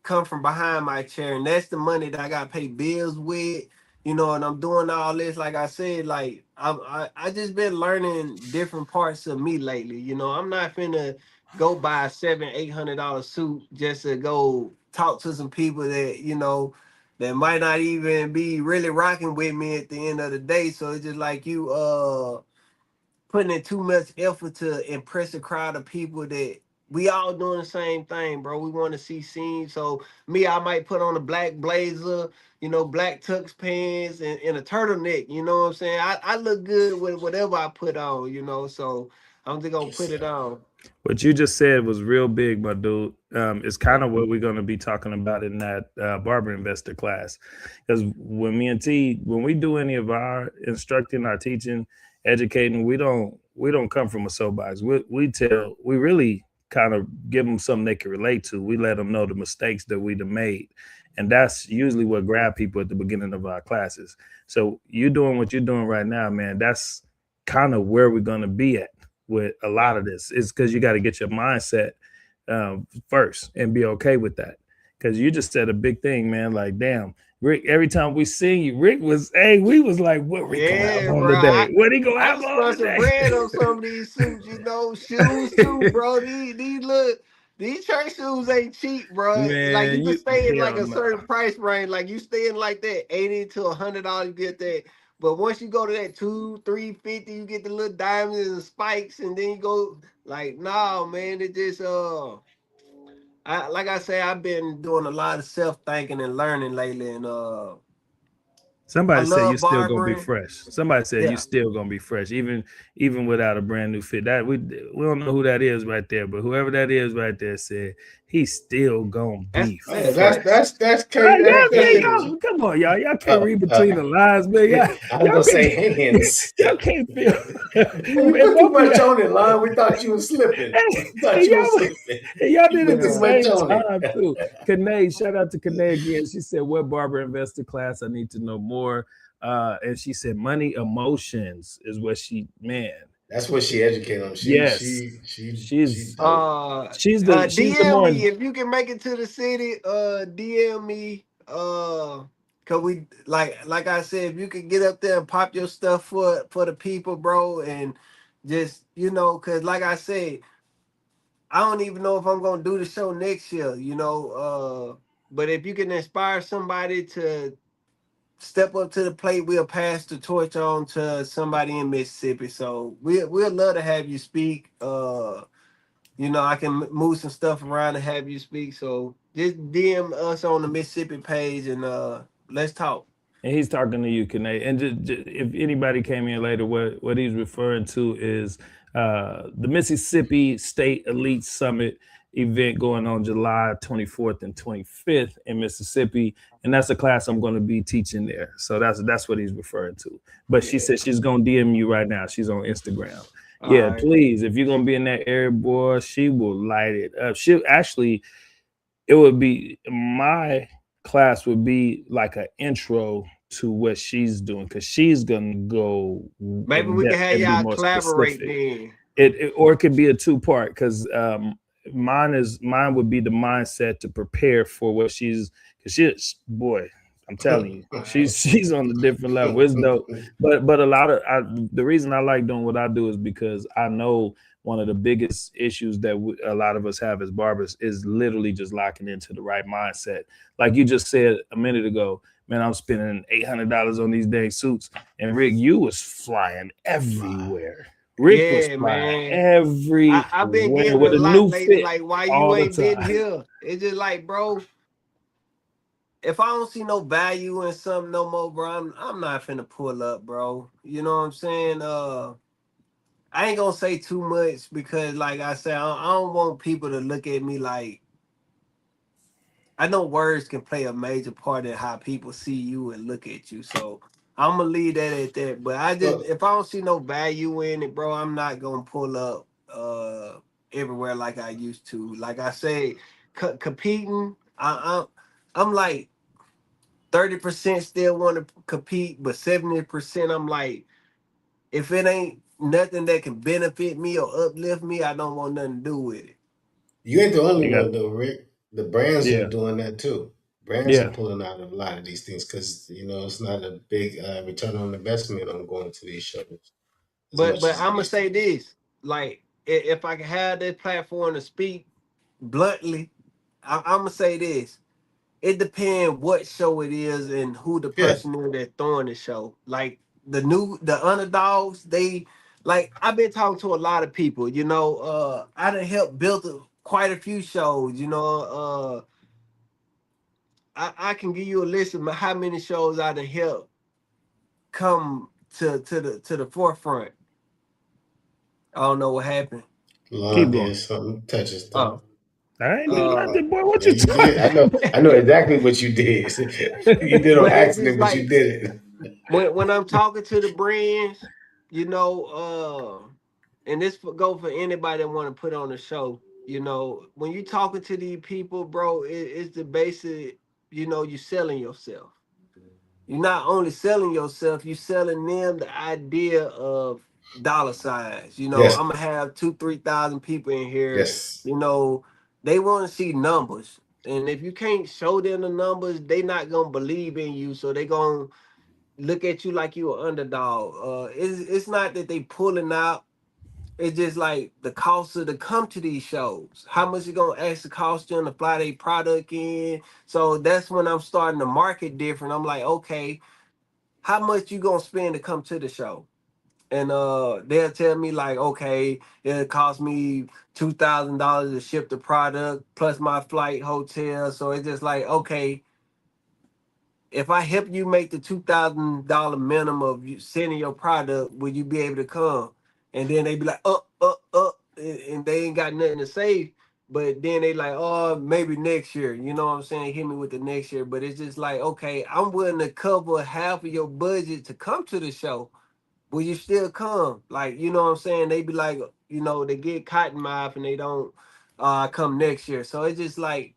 come from behind my chair, and that's the money that I got to pay bills with. You know, and I'm doing all this. Like I said, like I just been learning different parts of me lately. You know, I'm not finna go buy a $700-800 suit just to go talk to some people that that might not even be really rocking with me at the end of the day. So it's just like you putting in too much effort to impress a crowd of people that we all doing the same thing, bro. We want to see scenes. So me, I might put on a black blazer, black tux pants and a turtleneck. You know what I'm saying? I look good with whatever I put on, so I'm just gonna Yes, put it sir. on. What you just said was real big, my dude. It's kind Yeah. of what we're going to be talking about in that barber investor class. Because when me and T, when we do any of our instructing, our teaching, educating, we don't come from a soapbox. We really kind of give them something they can relate to. We let them know the mistakes that we'd have made, and that's usually what grab people at the beginning of our classes. So you doing what you're doing right now, man. That's kind of where we're going to be at with a lot Yeah. of this is because you got to get your mindset first and be okay with that. Because you just said a big thing, man. Like, damn, Rick. Every time we sing you, we was like, what Rick gonna have Yeah, on bro. today? What he gonna I have just on spent some bread on today? some of these suits, shoes too, bro. These church shoes ain't cheap, bro. Like you Man, can you stay in like hell a no. certain price range, like you stay in like that $80 to $100, you get that. But once you go to that 200-350, you get the little diamonds and spikes, and then you go like, nah, man, it just I like I say, I've been doing a lot of self thinking and learning lately, and I Somebody said you love still gonna be barbering. fresh. Somebody said you Yeah. still gonna be fresh, even without a brand new fit. That we don't know who that is right there, but whoever that is right there said he's still gonna That's be Oh, fresh. that's K. Y'all That's can't it. y'all come on, y'all. Y'all can't Uh, read uh, between the lines, man. I was gonna say hands. Y'all can't feel. Well, you And put too both of much y'all, on it, Lon. We thought you was slipping. We and thought you was y'all, slipping. and y'all You did it at put the too yeah. much same on it. time too. Kanae, shout out to Kanae again. She said, "What barber investor class? I need to know more." And she said, "Money emotions is what she man. That's what she educated on. Yes, She she's dope. she's the DM one." me if you can make it to the city. DM me. Cause we like I said, if you could get up there and pop your stuff for the people, bro, and just cause like I said, I don't even know if I'm gonna do the show next year. But if you can inspire somebody to step up to the plate, we'll pass the torch on to somebody in Mississippi. So we'll love to have you speak. I can move some stuff around and have you speak. So just DM us on the Mississippi page and let's talk. And he's talking to you, Kane. And if anybody came in later, what he's referring to is the Mississippi State Elite Summit event going on July 24th and 25th in Mississippi. And that's a class I'm going to be teaching there. So that's what he's referring to. But she said she's going to DM you right now. She's on Instagram. Yeah, right. please. If you're going to be in that area, boy, she will light it up. It would be my class would be like an intro to what she's doing, because she's gonna go Maybe we can have y'all collaborate then. Or it could be a two-part, because mine would be the mindset to prepare for what she's, because she's, boy, I'm telling you, she's on a different level. It's dope. But a lot of the reason I like doing what I do is because I know one of the biggest issues that a lot of us have as barbers is literally just locking into the right mindset. Like you just said a minute ago, man, I'm spending $800 on these dang suits, and Rick, you was flying everywhere. Rick was flying everywhere. I've been getting with a lot new lately. fit Like, why all you the ain't been time. here? It's just like, bro, if I don't see no value in something no more, bro, I'm not finna pull up, bro. You know what I'm saying? I ain't gonna say too much because, like I said, I don't want people to look at me like. I know words can play a major part in how people see you and look at you. So I'm gonna leave that at that. But Well, if I don't see no value in it, bro, I'm not gonna pull up everywhere like I used to. Like I say, competing, I'm like 30% still want to compete, but 70% I'm like, if it ain't nothing that can benefit me or uplift me, I don't want nothing to do with it. you ain't the only You got, one though, Rick. The brands are yeah, doing that too. Brands are yeah. pulling out of a lot of these things because it's not a big return on investment on going to these shows as But much as it I'm gonna used to say be. this, like if I can have this platform to speak bluntly, I'm gonna say this. It depends what show it is and who the Yeah, person is that's throwing the show. Like the underdogs, they like I've been talking to a lot of people. I done helped build quite a few shows. I can give you a list of how many shows I done helped come to the forefront. I don't know what happened. Keep Lon going. did something touches stuff. Oh, I ain't do uh, nothing, boy. What Yeah, you you did. talking? I know exactly what you did. You did on but it's just accident, but you like did it. when I'm talking to the brands, and go for anybody that want to put on a show. When you talking to these people, bro, it's the basic. You selling yourself. You're not only selling yourself, you selling them the idea of dollar signs. Yes, I'm gonna have 2,000-3,000 people in here. yes. They want to see numbers, and if you can't show them the numbers, they not gonna believe in you. So they gonna look at you like you an underdog. It's not that they pulling out. It's just like the cost of to come to these shows. How much it gonna actually cost them to fly their product in? So that's when I'm starting to market different. I'm like, okay, how much you gonna spend to come to the show? And they'll tell me like, okay, it'll cost me $2,000 to ship the product plus my flight, hotel. So it's just like, okay, if I help you make the $2,000 minimum of you sending your product, will you be able to come? And then they be like, and they ain't got nothing to say. But then they like, oh, maybe next year. You know what I'm saying? Hit me with the next year. But it's just like, okay, I'm willing to cover half of your budget to come to the show. Will you still come? Like, you know what I'm saying? They be like, they get cotton mouth and they don't come next year. So it's just like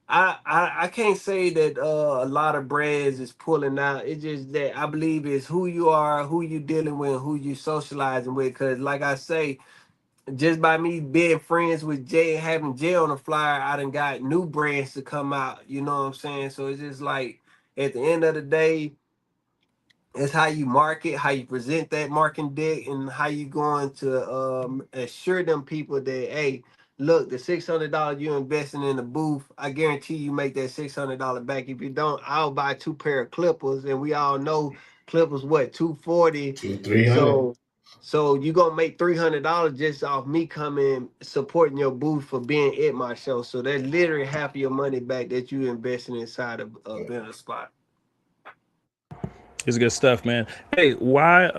I can't say that a lot of brands is pulling out. It's just that I believe it's who you are, who you dealing with, who you socializing with. Cause like I say, just by me being friends with Jay and having Jay on the flyer, I done got new brands to come out. You know what I'm saying? So it's just like at the end of the day, it's how you market, how you present that marketing deck, and how you going to assure them people that, hey, look, the $600 you're investing in the booth, I guarantee you make that $600 back. If you don't, I'll buy 2 pair of clippers, and we all know clippers what 240. 300. So you gonna make $300 just off me coming supporting your booth for being at my show. So that's literally half of your money back that you investing inside of a business spot. It's good stuff, man. Hey, why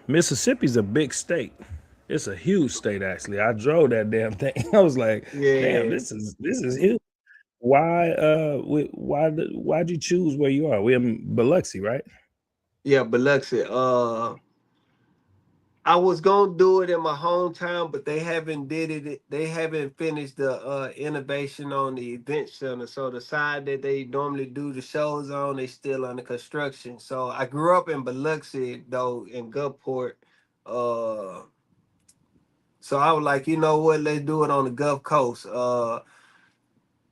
Mississippi's a big state. It's a huge state, actually. I drove that damn thing. I was like, damn, Yeah, this is huge. Why why'd you choose where you are? We're in Biloxi, right? yeah, Biloxi. I was gonna do it in my hometown, but they haven't did it. They haven't finished the innovation on the event center. So the side that they normally do the shows on, they still under construction. So I grew up in Biloxi though, in Gulfport. Uh, so I was like, you know what? Let's do it on the Gulf Coast.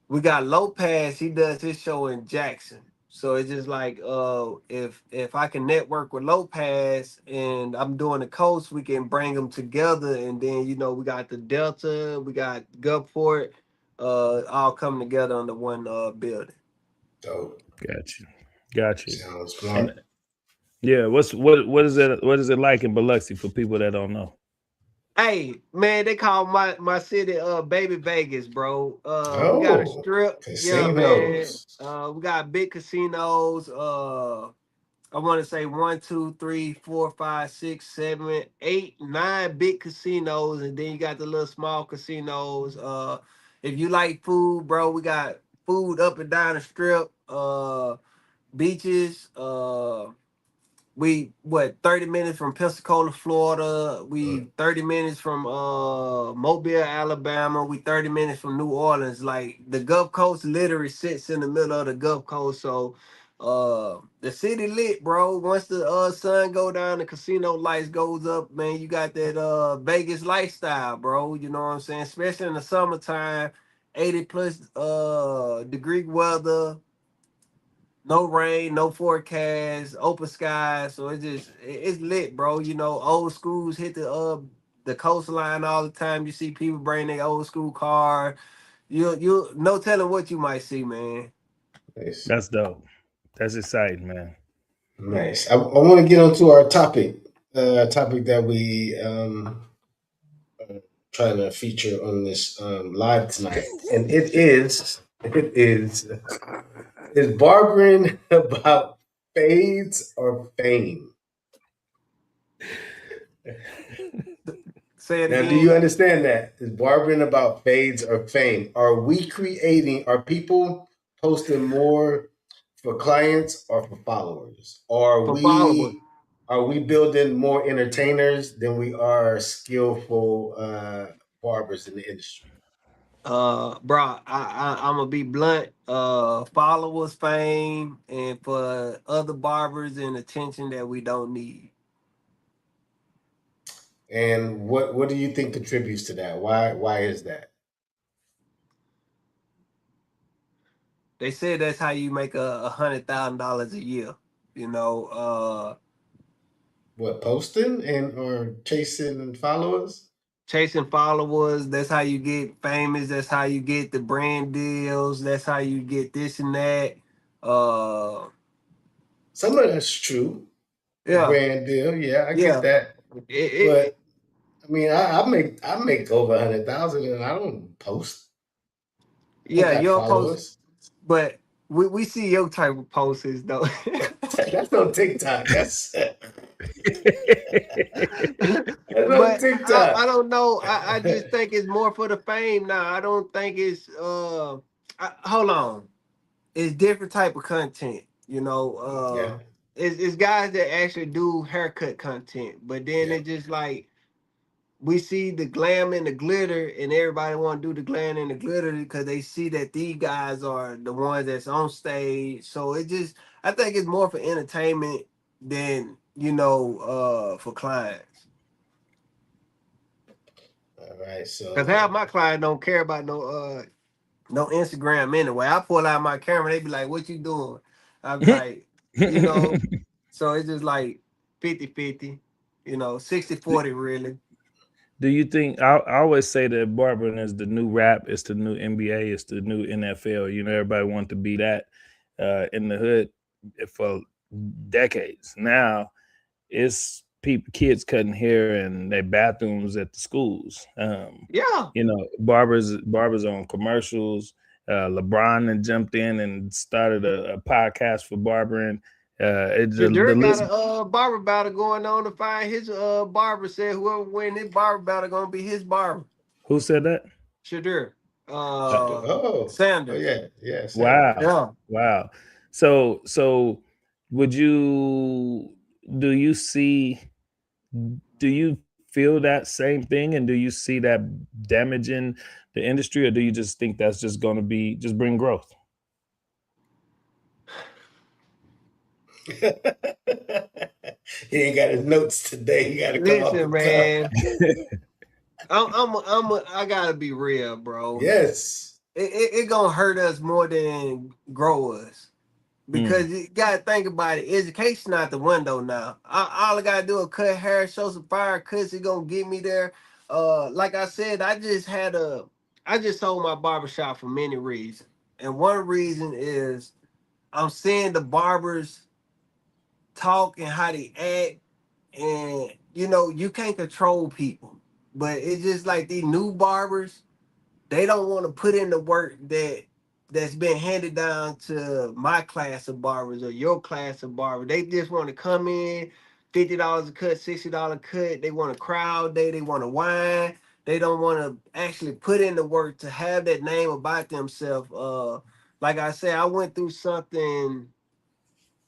We got Lopez. He does his show in Jackson. So it's just like if I can network with Lopez and I'm doing the coast, we can bring them together, and then we got the Delta, we got Gulfport, all coming together under one building. Dope. Got you. Sounds And smart. yeah, what is it like in Biloxi for people that don't know? Hey man, they call my city Baby Vegas, bro. We got a Oh, strip, yeah, man. casinos. We got big casinos. I want to say 1, 2, 3, 4, 5, 6, 7, 8, 9 big casinos, and then you got the little small casinos. If you like food, bro, we got food up and down the strip. Beaches. We 30 minutes from Pensacola, Florida. We 30 minutes from Mobile, Alabama. We 30 minutes from New Orleans. Like the Gulf Coast literally sits in the middle of the Gulf Coast. So the city lit, bro. Once the sun go down, the casino lights goes up, man. You got that Vegas lifestyle, bro. You know what I'm saying? Especially in the summertime, 80 plus degree weather, no rain, no forecast, open sky. So it's lit, bro. Old schools hit the coastline all the time. You see people bring their old school car. You no telling what you might see, man. Nice. That's dope. That's exciting, man. Nice. I want to get onto our topic. Topic that we trying to feature on this live tonight, and is barbering about fades or fame? Say it Now, do again. you understand that? Is barbering about fades or fame? Are people posting more for clients or for followers? For followers. Are we building more entertainers than we are skillful barbers in the industry? Bro, I'm gonna be blunt. Followers, fame, and for other barbers and attention that we don't need. And what do you think contributes to that? Why is that? They said that's how you make $100,000 a year. You know, What, posting and or chasing followers? chasing followers. That's how you get famous. That's how you get the brand deals. That's how you get this and that. Uh, Some of that's true. The yeah, brand deal, yeah, I get yeah. that. It, But I mean, I make over 100,000 and I don't post. I don't yeah, got you'll post, followers. but we see your type of posts though. That's on TikTok. That's on But I TikTok. don't know. I just think it's more for the fame now. I don't think it's hold on. It's different type of content, Yeah, it's guys that actually do haircut content, but then yeah. it's just like we see the glam and the glitter, and everybody want to do the glam and the glitter because they see that these guys are the ones that's on stage. So I think it's more for entertainment than for clients. All right. Because half my clients don't care about no Instagram anyway. I pull out my camera, they be like, "What you doing?" I be like, you know, so it's just like 50-50, 60-40 really. Do you think I always say that barbering is the new rap, it's the new NBA, it's the new NFL. You know, everybody want to be that in the hood for decades. Now it's people kids cutting hair in their bathrooms at the schools. Yeah. You know, barbers on commercials. LeBron and jumped in and started a podcast for barbering. The Shadur got list. a barber battle going on to find his barber. Said whoever win his barber battle gonna be his barber. Who said that? Shadur. Oh, Sanders. yeah, Sam. Wow. Yeah. Wow. So would you do you see do you feel that same thing, and do you see that damaging the industry, or do you just think that's just going to be just bring growth? He ain't got his notes today. He got to come off Listen, the cuff. man. I gotta be real, bro. Yes. It gonna hurt us more than grow us. Because you gotta think about it. Education out the window now. All I gotta do is cut hair, show some fire cuts. It gonna get me there. Like I said, I just sold my barbershop for many reasons, and one reason is I'm seeing the barbers talk and how they act, and you can't control people, but it's just like these new barbers, they don't want to put in the work that's been handed down to my class of barbers or your class of barbers. They just want to come in, $50 a cut, $60 cut. They want a crowd day. They want to wine. They don't want to actually put in the work to have that name about themselves. Like I said, I went through something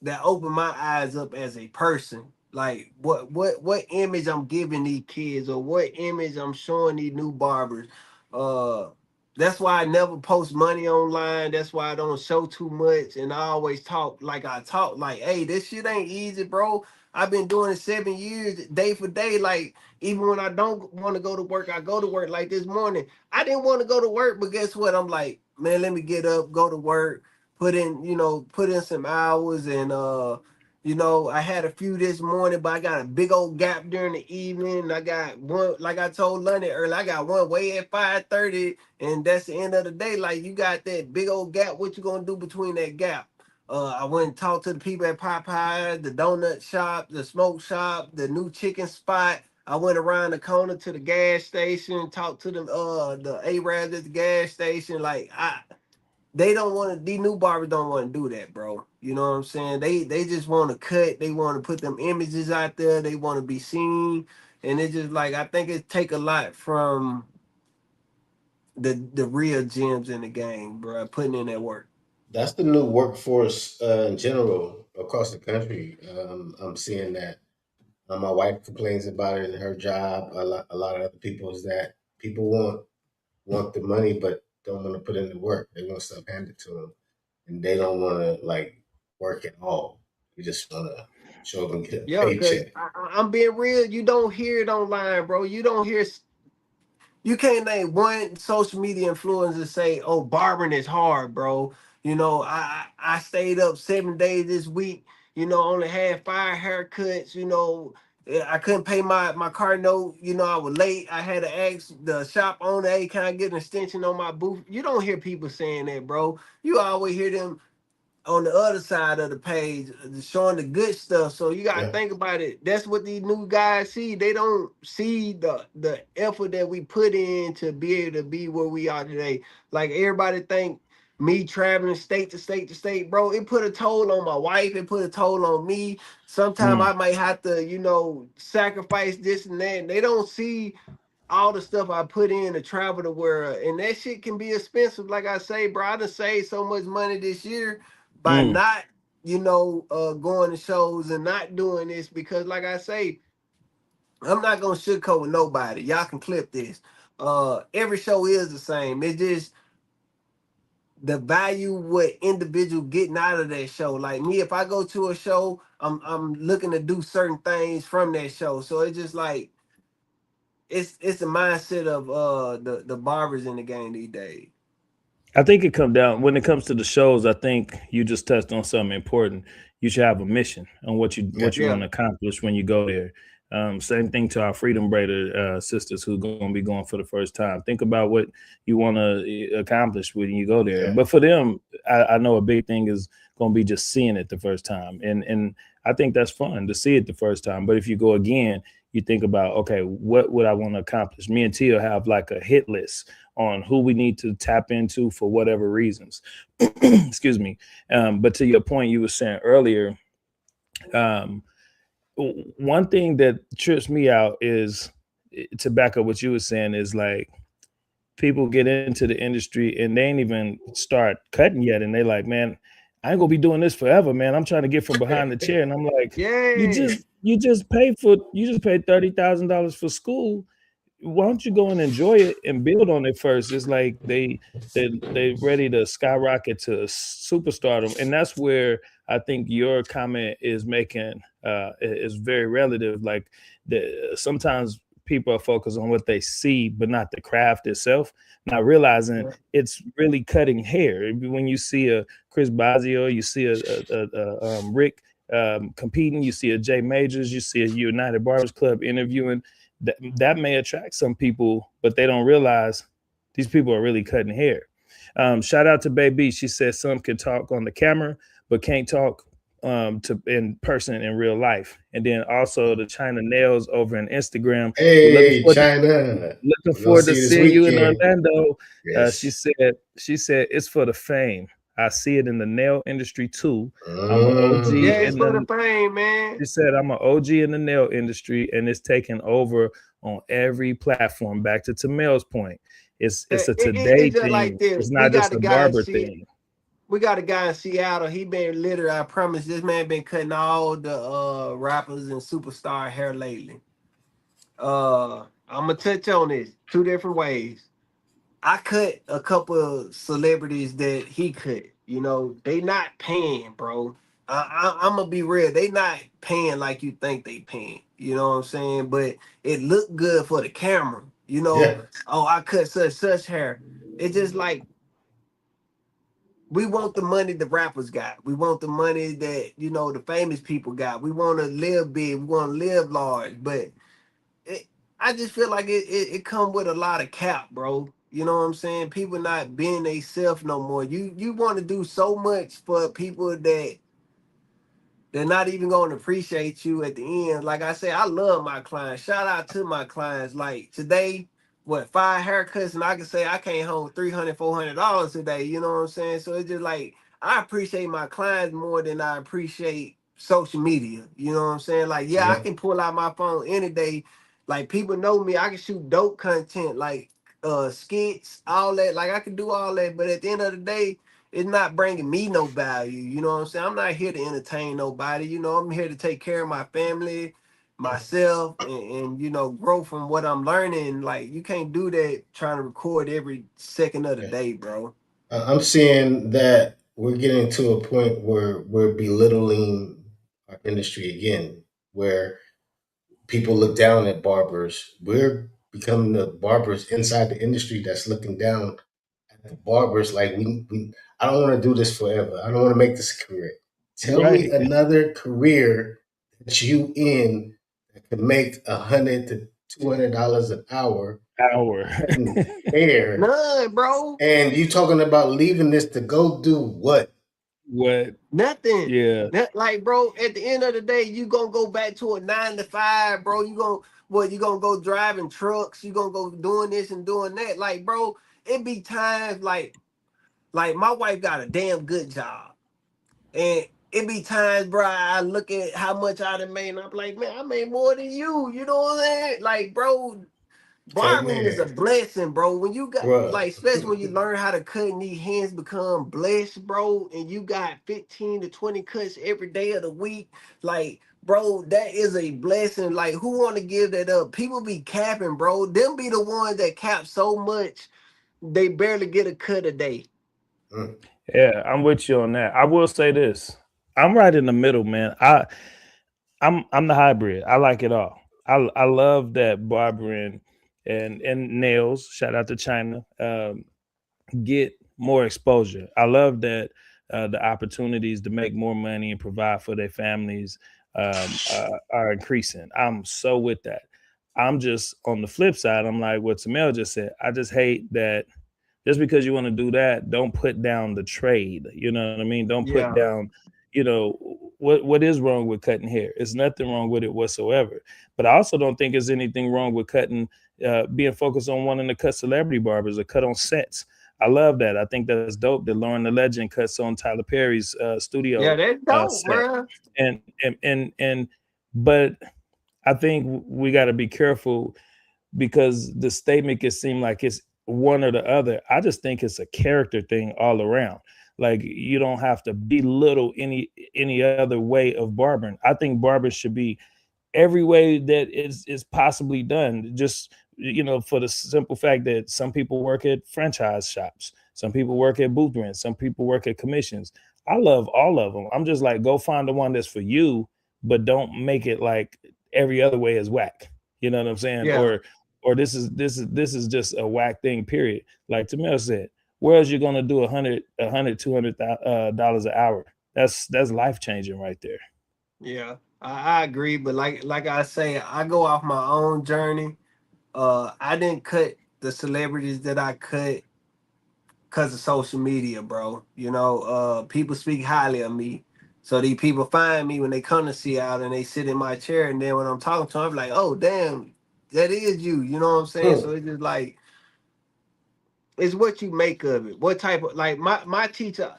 that opened my eyes up as a person. Like what image I'm giving these kids, or what image I'm showing these new barbers. Uh that's why I never post money online. That's why I don't show too much. And I always talk like I talk like, hey, this shit ain't easy, bro. I've been doing it 7 years, day for day. Like, even when I don't want to go to work, I go to work. Like this morning, I didn't want to go to work, but guess what? I'm like, man, let me get up, go to work, put in some hours, and I had a few this morning, but I got a big old gap during the evening. I got one, like I told London earlier, I got one way at 5:30, and that's the end of the day. Like, you got that big old gap. What you gonna do between that gap? I went and talked to the people at Popeye, the donut shop, the smoke shop, the new chicken spot. I went around the corner to the gas station, talked to the Arabs at the gas station. Like, they don't want to, these new barbers don't want to do that, bro. You know what I'm saying? They just want to cut. They want to put them images out there. They want to be seen. And it's just like, I think it take a lot from the real gems in the game, bro, putting in that work. That's the new workforce in general across the country. I'm seeing that. My wife complains about it in her job. A lot of other people is that people want the money, but don't want to put in the work. They want stuff handed to them, and they don't want to like work at all. They just want to show them get a Yeah, because paycheck. I'm being real. You don't hear it online, bro. You can't name one social media influencer say, "Oh, barbering is hard, bro." I stayed up 7 days this week. Only had 5 haircuts. I couldn't pay my car note. I was late. I had to ask the shop owner, "Hey, can I get an extension on my booth?" You don't hear people saying that, bro. You always hear them on the other side of the page, showing the good stuff. So you gotta Yeah, think about it. That's what these new guys see. They don't see the effort that we put in to be able to be where we are today. Like, everybody think me traveling state to state to state, bro, it put a toll on my wife. It put a toll on me. Sometimes Mm, I might have to, sacrifice this and that. And they don't see all the stuff I put in to travel the world, and that shit can be expensive. Like I say, bro, I done saved so much money this year by mm. not, going to shows and not doing this, because, like I say, I'm not gonna sugarcoat with nobody. Y'all can clip this. Every show is the same. It's just the value what individual getting out of that show. Like me, if I go to a show, I'm looking to do certain things from that show. So it's just like, it's the mindset of the barbers in the game these days. I think it come down when it comes to the shows. I think you just touched on something important. You should have a mission on what you yeah, want Yeah. to accomplish when you go there. Same thing to our Freedom Braider sisters who are going to be going for the first time. Think about what you want to accomplish when you go there. Yeah. But for them, I know a big thing is going to be just seeing it the first time. And I think that's fun to see it the first time. But if you go again, you think about, okay, what would I want to accomplish? Me and Tia have like a hit list on who we need to tap into for whatever reasons. Excuse me. But to your point, you were saying earlier, one thing that trips me out is, to back up what you were saying, is like people get into the industry and they ain't even start cutting yet. And they like, man, I ain't gonna be doing this forever, man. I'm trying to get from behind the chair. And I'm like, you Yeah. just paid $30,000 for school. Why don't you go and enjoy it and build on it first? It's like they ready to skyrocket to superstardom, and that's where I think your comment is making is very relative. Like sometimes people are focused on what they see, but not the craft itself, not realizing it's really cutting hair. When you see a Chris Bazio, you see a Rick competing, you see a Jay Majors, you see a United Barbers Club interviewing. That may attract some people, but they don't realize these people are really cutting hair. Shout out to Baby. She said some can talk on the camera, but can't talk to in person in real life. And then also the China Nails over in Instagram. Hey, China. Looking We're gonna forward to see you this seeing you in weekend. Orlando. Yes. She said it's for the fame. I see it in the nail industry too. I'm an OG Yeah, it's in for the the fame, man. She said, I'm an OG in the nail industry, and it's taking over on every platform. Back to Tamel's point, it's a today It's just like thing. this. It's We not got just a a guy in barber thing. We got a guy in Seattle. He been literally, I promise, this man been cutting all the rappers and superstar hair lately. I'm gonna touch on this two different ways. I cut a couple of celebrities that he cut. You know, they not paying, bro. I'm gonna be real. They not paying like you think they paying. You know what I'm saying? But it looked good for the camera. You know, Yeah. oh, I cut such hair. It's just like we want the money the rappers got. We want the money that the famous people got. We want to live big. We want to live large. But it, I just feel like it come with a lot of cap, bro. You know what I'm saying? People not being they self no more. You want to do so much for people that they're not even going to appreciate you at the end. Like I say, I love my clients. Shout out to my clients. Like today, what, 5 haircuts, and I can say I came home with $300-$400 today. You know what I'm saying? So it's just like I appreciate my clients more than I appreciate social media. You know what I'm saying? Like, yeah, I Yeah. can pull out my phone any day. Like people know me. I can shoot dope content, like skits, all that. Like I can do all that. But at the end of the day, it's not bringing me no value. You know what I'm saying? I'm not here to entertain nobody. I'm here to take care of my family, myself, and grow from what I'm learning. Like you can't do that trying to record every second of the Yeah. day, bro. I'm seeing that we're getting to a point where we're belittling our industry again, where people look down at barbers. We're becoming the barbers inside the industry that's looking down at the barbers. Like we I don't want to do this forever. I don't want to make this a career. Tell me Right. another career that you in that could make $100 to $200 an hour Hour. cutting hair, None, bro. and you talking about leaving this to go do what? What? Nothing. Yeah. Like, bro, at the end of the day, you gonna go back to a 9 to 5, bro. You gonna go driving trucks, you gonna go doing this and doing that. Like, bro, it be times like my wife got a damn good job. And it be times, bro, I look at how much I done made, and I'm like, man, I made more than you. You know what I'm saying? Like, bro, Cutting barbering is a hair, blessing, bro. When you got bruh. like, especially when you learn how to cut and these hands become blessed, bro, and you got 15 to 20 cuts every day of the week, like, bro, that is a blessing. Like, who want to give that up? People be capping, bro. Them be the ones that cap so much they barely get a cut a day. Mm. Yeah, I'm with you on that. I will say this. I'm right in the middle, man. I'm the hybrid. I like it all. I love that barbering and nails. Shout out to China. Get more exposure. I love that the opportunities to make more money and provide for their families are increasing. I'm so with that. I'm just on the flip side. I'm like what Tamel just said. I just hate that just because you want to do that, don't put down the trade. You know what I mean? Don't put Yeah. down, what is wrong with cutting hair? There's nothing wrong with it whatsoever. But I also don't think there's anything wrong with cutting, being focused on wanting to cut celebrity barbers or cut on sets. I love that. I think that's dope that Lauren the Legend cuts on Tyler Perry's Yeah, studio that's dope, set. bro. And but I think we got to be careful because the statement can seem like it's one or the other. I just think it's a character thing all around. Like you don't have to belittle any other way of barbering. I think barbers should be every way that is possibly done. Just for the simple fact that some people work at franchise shops, some people work at booth rents, some people work at commissions. I love all of them. I'm just like, go find the one that's for you, but don't make it like every other way is whack. You know what I'm saying? Yeah. Or this is just a whack thing. Period. Like Tamil said, where else you gonna do $200 dollars an hour? That's life changing right there. Yeah, I agree, but like I say, I go off my own journey. I didn't cut the celebrities that I cut because of social media, bro. People speak highly of me. So these people find me when they come to Seattle and they sit in my chair, and then when I'm talking to them, I'm like, oh damn, that is you. You know what I'm saying? So it's just like it's what you make of it. What type of like my teacher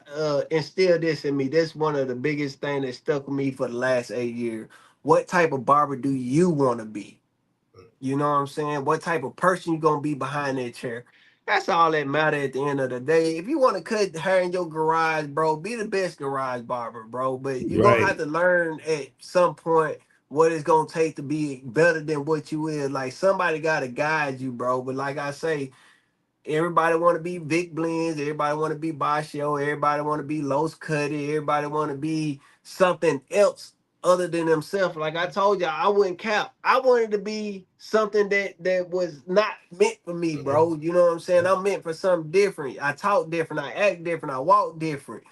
instilled this in me. That's one of the biggest thing that stuck with me for the last 8 years. What type of barber do you want to be? You know what I'm saying? What type of person you gonna be behind that chair? That's all that matter at the end of the day. If you want to cut hair in your garage, bro, be the best garage barber, bro. But you're gonna Right. have to learn at some point what it's gonna take to be better than what you is. Like somebody gotta guide you, bro. But like I say, everybody want to be Vic Blends. Everybody want to be Basho. Everybody want to be Los Cuddy. Everybody want to be something else other than themselves. Like I told you, I wouldn't cap. I wanted to be something that was not meant for me, bro. You know what I'm saying? I'm meant for something different. I talk different. I act different. I walk different.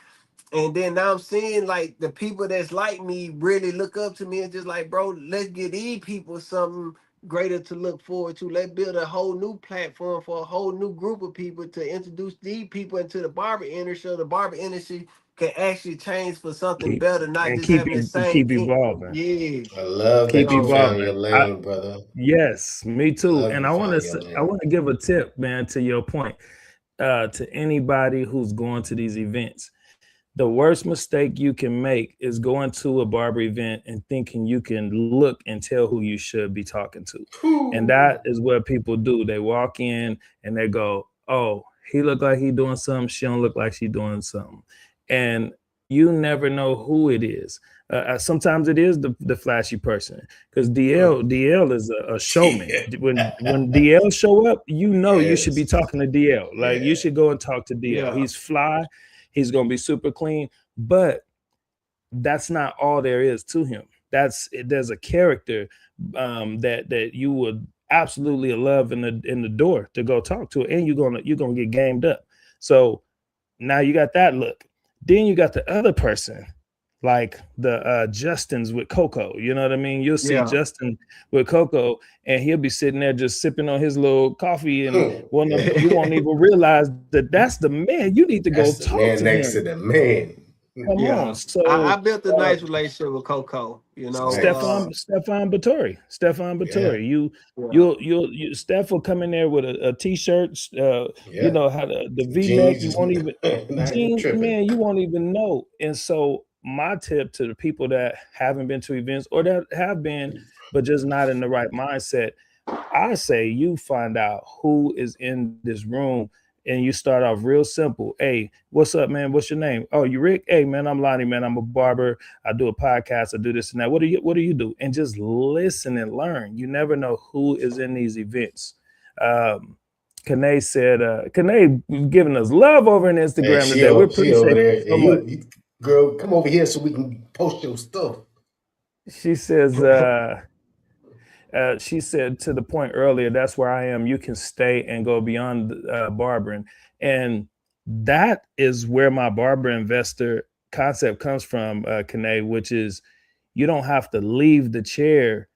And then now I'm seeing like the people that's like me really look up to me and just like, bro, let's give these people something greater to look forward to. Let's build a whole new platform for a whole new group of people to introduce these people into the barber industry. So the barber industry can actually change for something Keep better, not and just having the same. keep evolving. Yeah. I love Keep that you So found your evolving. lane, brother. Yes, me too. Love And you I want found your to I lane. want to give a tip, man, to your point. To anybody who's going to these events, the worst mistake you can make is going to a barber event and thinking you can look and tell who you should be talking to. And that is what people do. They walk in and they go, "Oh, he look like he doing something. She don't look like she doing something." And you never know who it is. Sometimes it is the flashy person because DL is a showman. Yeah. When DL show up, you should be Yes. talking to DL. Like you Yeah. should go and talk to DL. yeah. He's fly. He's gonna be super clean, but that's not all there is to him. There's a character that you would absolutely love in the door to go talk to, and you're gonna get gamed up. So now you got that look. Then you got the other person, like the Justins with Coco. You know what I mean? You'll see Yeah. Justin with Coco, and he'll be sitting there just sipping on his little coffee, and you won't even realize that that's the man. You need to go That's the talk man to next to him. the man. Come on. Yeah. I So built a nice relationship with Coco, Nice. Stefan Yeah. Batory. yeah. Steph will come in there with a t-shirt, Yeah. how the Some V-neck, jeans, you just won't even not even jeans, tripping. man, you won't even know. And so my tip to the people that haven't been to events or that have been, but just not in the right mindset, I say you find out who is in this room and you start off real simple. Hey, what's up, man? What's your name? Oh, you Rick? Hey, man, I'm Lonnie, man. I'm a barber. I do a podcast. I do this and that. What do you do? And just listen and learn. You never know who is in these events. Kane said, Kane giving us love over on Hey, Instagram she today. We over appreciate there. you so much. Girl, come over here so we can post your stuff. She says, she said to the point earlier, that's where I am. You can stay and go beyond barbering. And that is where my barber investor concept comes from, Kane, which is you don't have to leave the chair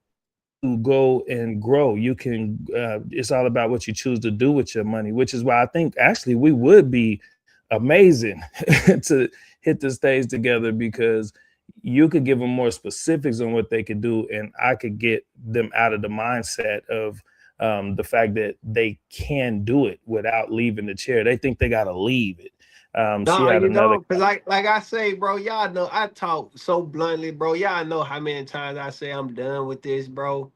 to go and grow. You can, it's all about what you choose to do with your money, which is why I think actually we would be amazing to hit the stage together, because you could give them more specifics on what they could do, and I could get them out of the mindset of the fact that they can do it without leaving the chair. They think they got to leave it. She No, had you another. know, cause like I say, bro, y'all know I talk so bluntly, bro. Y'all know how many times I say I'm done with this, bro.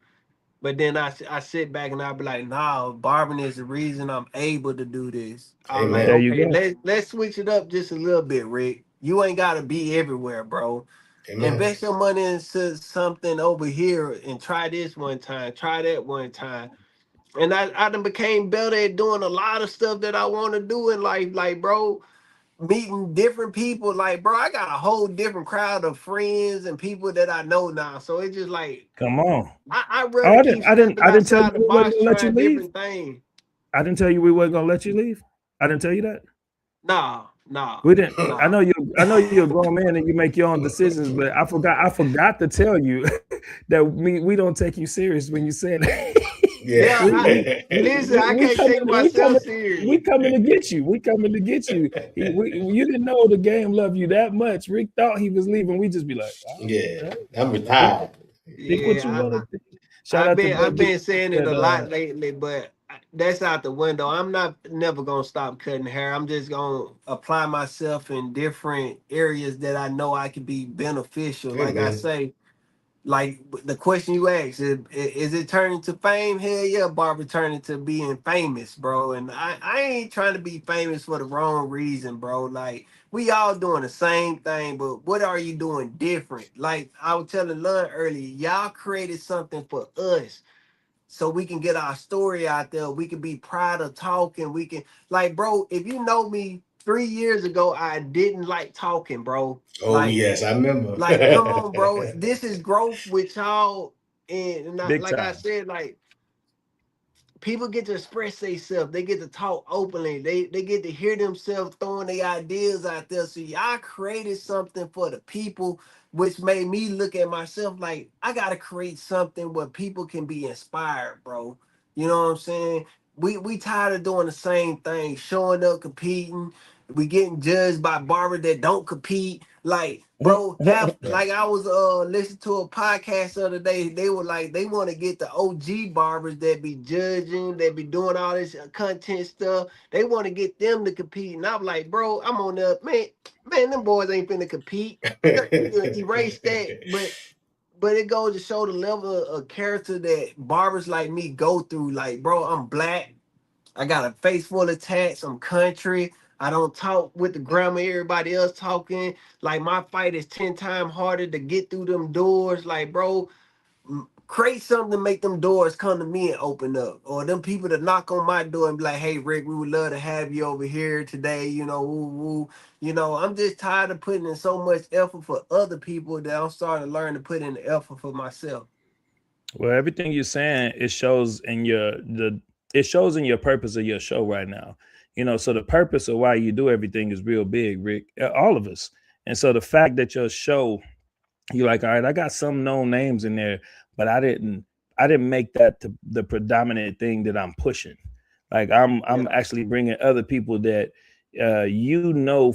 But then I sit back and I be like, nah, barbering is the reason I'm able to do this. I'm like, There Amen. you okay, go. let's switch it up just a little bit, Rick. You ain't gotta be everywhere, bro. Amen. Invest your money into something over here and try this one time, try that one time. And I done became better at doing a lot of stuff that I want to do in life. Like, bro, meeting different people. Like, bro, I got a whole different crowd of friends and people that I know now. So it's just like Come on. I Oh, rather keep stepping I didn't tell you outside the we wasn't box, gonna let you trying leave. different things. I didn't tell you we weren't gonna let you leave. I didn't tell you that. Nah, nah, We didn't. I nah. know you. I know you're a grown man and you make your own decisions, but I forgot. I forgot to tell you that we don't take you serious when you say that. Yeah, Yeah. listen, I We can't take coming. We myself coming. serious. We coming to get you. We coming to get you. You didn't know the game loved you that much. Rick thought he was leaving. We just be like, Yeah. all right, I'm think, retired. think what you Yeah, want to think. Shout out to I've Baby. been saying it Said, a lot lately, but that's out the window. I'm not never gonna stop cutting hair. I'm just gonna apply myself in different areas that I know I can be beneficial. Like I Amen. say, like the question you asked, is it turning to fame? Hell yeah, Barbara turning to being famous, bro. And I ain't trying to be famous for the wrong reason, bro. Like we all doing the same thing, but what are you doing different? Like I was telling Lund earlier, y'all created something for us so we can get our story out there. We can be proud of talking. We can like, bro, if you know me 3 years ago, I didn't like talking, bro. Oh Like yes, I remember. come on, bro. This is growth with y'all. And big like I time. said, like people get to express themselves. They get to talk openly. They get to hear themselves throwing their ideas out there. So y'all created something for the people, which made me look at myself like I gotta create something where people can be inspired, bro. You know what I'm saying? We tired of doing the same thing, showing up, competing. We getting judged by barbers that don't compete. Like, bro, half Right. like I was listening to a podcast the other day. They were like they want to get the OG barbers that be judging, that be doing all this content stuff. They want to get them to compete. And I'm like, bro, I'm on the man, them boys ain't finna compete. You can erase that, but it goes to show the level of character that barbers like me go through. Like, bro, I'm black. I got a face full of tats. I'm country. I don't talk with the grammar everybody else talking. Like my fight is 10 times harder to get through them doors. Like, bro, create something to make them doors come to me and open up. Or them people that knock on my door and be like, hey Rick, we would love to have you over here today. You know, woo woo. You know, I'm just tired of putting in so much effort for other people that I'm starting to learn to put in the effort for myself. Well, everything you're saying, it shows in your purpose of your show right now. So the purpose of why you do everything is real big, Rick. All of us. And so the fact that your show, you're like, all right, I got some known names in there, but I didn't make that the predominant thing that I'm pushing. Like I'm Yeah. actually bringing other people that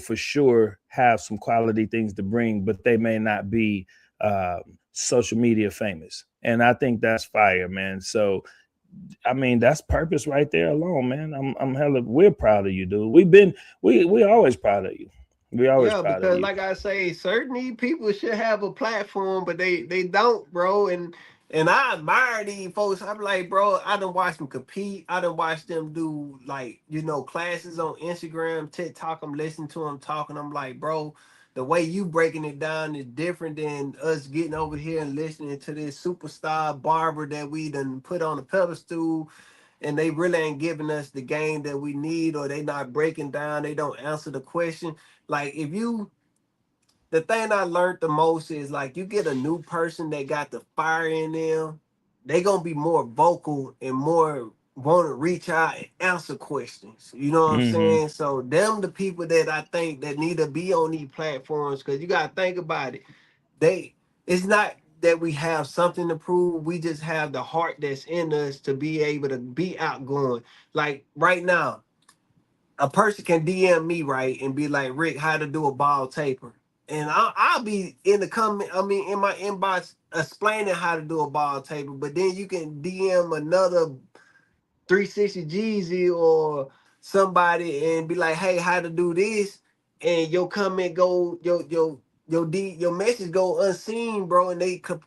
for sure have some quality things to bring, but they may not be uh, social media famous. And I think that's fire, man. So I mean, that's purpose right there alone, man. We're proud of you, dude. We always proud of you. We always Yeah, proud of because you. like I say, certainly people should have a platform, but they don't, bro. And I admire these folks. I'm like, bro, I done watched them compete. I done watched them do like, classes on Instagram, TikTok. I'm listening to them talking. I'm like, bro, the way you breaking it down is different than us getting over here and listening to this superstar barber that we done put on a pedestal, and they really ain't giving us the game that we need, or they not breaking down, they don't answer the question. Like if you the thing I learned the most is like you get a new person that got the fire in them, they gonna be more vocal and more want to reach out and answer questions. You know what I'm Hmm. saying? So them the people that I think that need to be on these platforms, because you gotta think about it. They it's not that we have something to prove. We just have the heart that's in us to be able to be outgoing. Like right now, a person can DM me, right, and be like, Rick, how to do a ball taper. And I'll be in the comment, I mean, in my inbox explaining how to do a ball taper. But then you can DM another 360 Jeezy or somebody and be like, hey, how to do this. And your comment go, your message go unseen, bro. And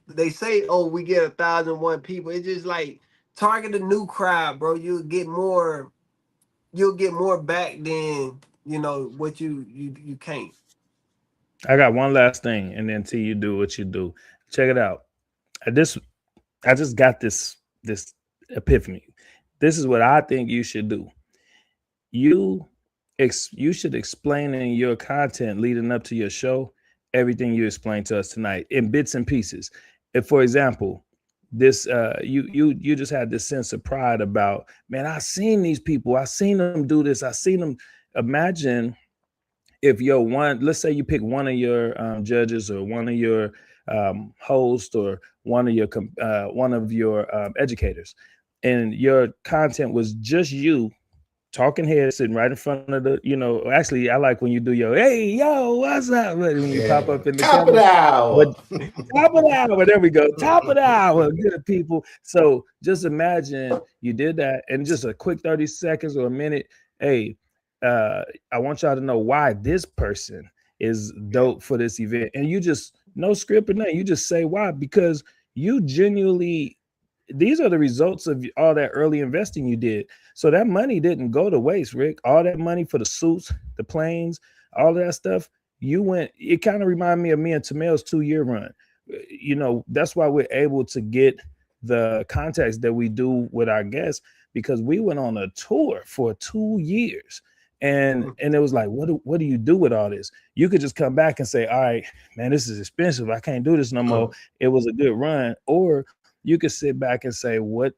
they say, oh, we get 1,001 people. It's just like target a new crowd, bro. You'll get more back than what you can't. I got one last thing, and then till you do what you do, check it out. This I just got this epiphany. This is what I think you should do. You you should explain in your content leading up to your show everything you explained to us tonight in bits and pieces. If, for example, this you just had this sense of pride about, man, I seen these people, I seen them do this, I seen them. Imagine if your one, let's say you pick one of your judges or one of your hosts or one of your educators, and your content was just you talking head sitting right in front of actually I like when you do your hey yo what's up when you pop up in the top of camera. the hour. But top of the hour, there we go, top of the hour, good people. So just imagine you did that and just a quick 30 seconds or a minute. Hey, I want y'all to know why this person is dope for this event, and you just no script or nothing, you just say why, because you genuinely, these are the results of all that early investing you did. So that money didn't go to waste, Rick. All that money for the suits, the planes, all of that stuff, you went, it kind of reminded me of me and Tamel's 2-year run. That's why we're able to get the contacts that we do with our guests, because we went on a tour for 2 years. And it was like, what do you do with all this? You could just come back and say, all right, man, this is expensive, I can't do this no more. It was a good run. Or you could sit back and say, what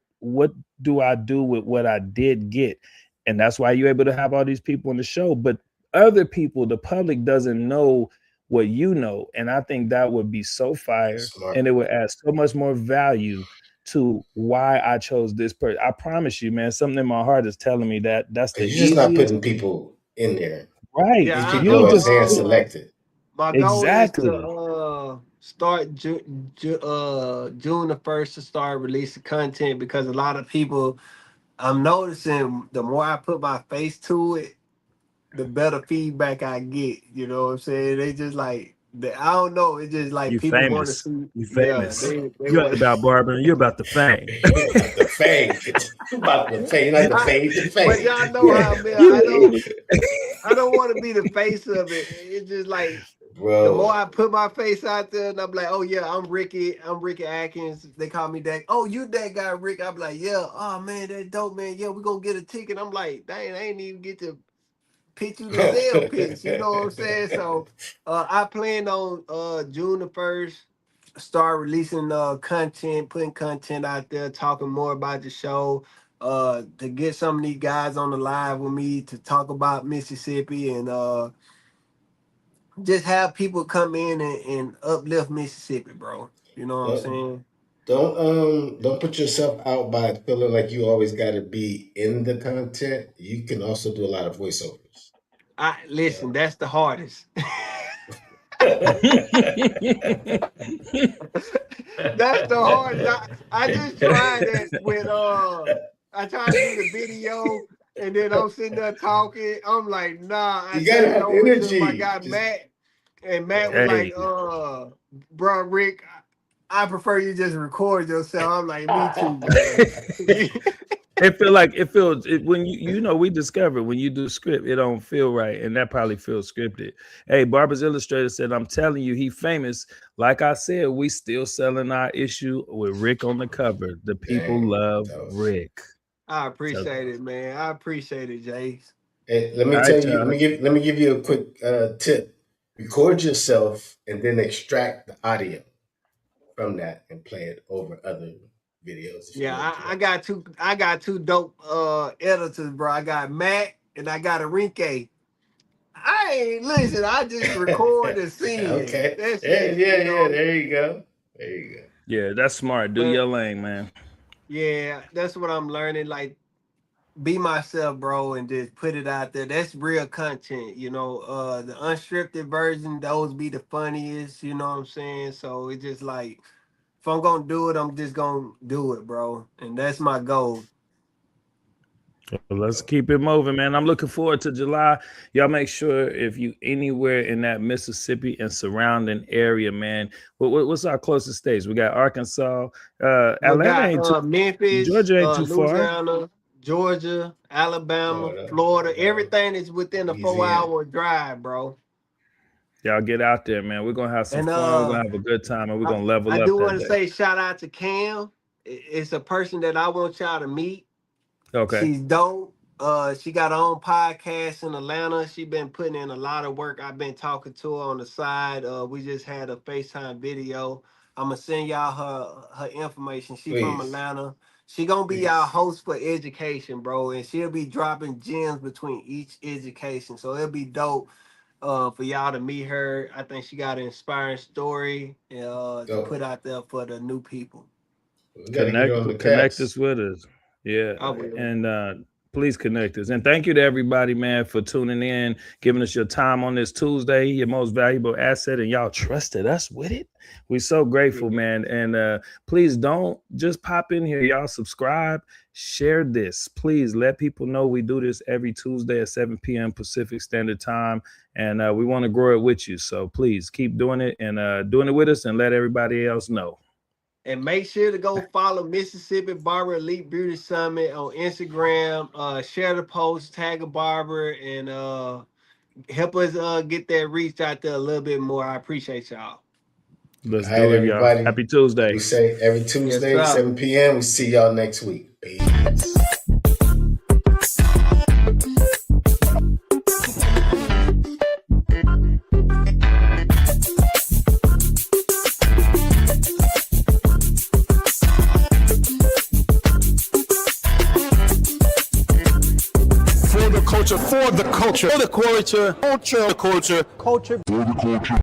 do I do with what I did get? And that's why you're able to have all these people on the show. But other people, the public doesn't know what you know. And I think that would be so fire. Smart. And it would add so much more value to why I chose this person. I promise you, man, something in my heart is telling me that that's the easiest. You're just not putting people in there. Right. Yeah, these people are hand selected. My goal is to start June the 1st to start releasing content, because a lot of people, I'm noticing the more I put my face to it, the better feedback I get. You know what I'm saying? They just like, I don't know. It's just like you people famous. want to see. You famous. They You're about barbering. You're about the fame. You're about the fame. You're about the fame. You're not the fame. The fame. But y'all know how, man. I don't want to be the face of it. It's just like, bro, the more I put my face out there, and I'm like, oh yeah, I'm Ricky Atkins. They call me that. Oh, you that guy, Rick? I'm like, yeah. Oh man, that dope, man. Yeah, we gonna get a ticket. I'm like, dang, I ain't even get to pitch you the sale pitch. You know what I'm saying? So I plan on June the 1st start releasing content, putting content out there, talking more about the show. To get some of these guys on the live with me to talk about Mississippi, and just have people come in and uplift Mississippi, bro. You know what I'm saying? Don't put yourself out by feeling like you always got to be in the content. You can also do a lot of voiceovers. Listen, that's the hardest. That's the hardest. I just tried it with I tried to do the video, and then I'm sitting there talking. I'm like, nah. I gotta have energy. My guy Matt, and Matt was like, bro, Rick, I prefer you just record yourself. I'm like, me too, man. it feels when we discovered when you do script, it don't feel right, and that probably feels scripted. Hey, Barbers Illustrated said, I'm telling you, he famous. Like I said, we still selling our issue with Rick on the cover. The people love Rick. I appreciate it, man. I appreciate it, Jay. Hey, let me tell you. Let me give you a quick tip. Record yourself and then extract the audio from that and play it over other videos. Yeah, I got two dope editors, bro. I got Matt and I got Enrique. I just record and sing. Okay. Yeah, there you go. There you go. Yeah, that's smart. Do But your lane, man. yeah, that's what I'm learning. Like, be myself, bro, and just put it out there. That's real content, you know. The unscripted version, those be the funniest, you know what I'm saying? So it's just like, if I'm gonna do it, I'm just gonna do it, bro. And that's my goal. Well, let's keep it moving, man. I'm looking forward to July. Y'all make sure if you anywhere in that Mississippi and surrounding area, man. What's our closest states? We got Arkansas. We Atlanta got ain't too. Memphis, Georgia ain't too far. Louisiana, Georgia, Alabama, Florida, Florida. Everything is within a Louisiana. 4-hour drive, bro. Y'all get out there, man. We're gonna have some And fun. We're gonna have a good time, and we're gonna level I up do that want to day. say shout out to Cam. It's a person that I want y'all to meet. Okay. She's dope. She got her own podcast in Atlanta. She been putting in a lot of work. I've been talking to her on the side. We just had a FaceTime video. I'm gonna send y'all her information. She from Please. Atlanta. She gonna be Please. our host for education, bro, and she'll be dropping gems between each education. So it'll be dope for y'all to meet her. I think she got an inspiring story to put out there for the new people. We gotta get her on the Connect cast. us with us. Yeah. I will. And please connect us. And thank you to everybody, man, for tuning in, giving us your time on this Tuesday, your most valuable asset, and y'all trusted us with it. We're so grateful, man. And please don't just pop in here. Y'all subscribe, share this. Please let people know we do this every Tuesday at 7 p.m. Pacific Standard Time. And we want to grow it with you. So please keep doing it and doing it with us and let everybody else know. And make sure to go follow Mississippi Barber Elite Beauty Summit on Instagram. Share the post, tag a barber, and help us get that reach out there a little bit more. I appreciate y'all. Let's All do right, it, y'all. everybody. Happy Tuesday. We say every Tuesday, sir. 7 p.m. We see y'all next week. Peace. For the culture, for the culture, for the culture, culture, culture, culture.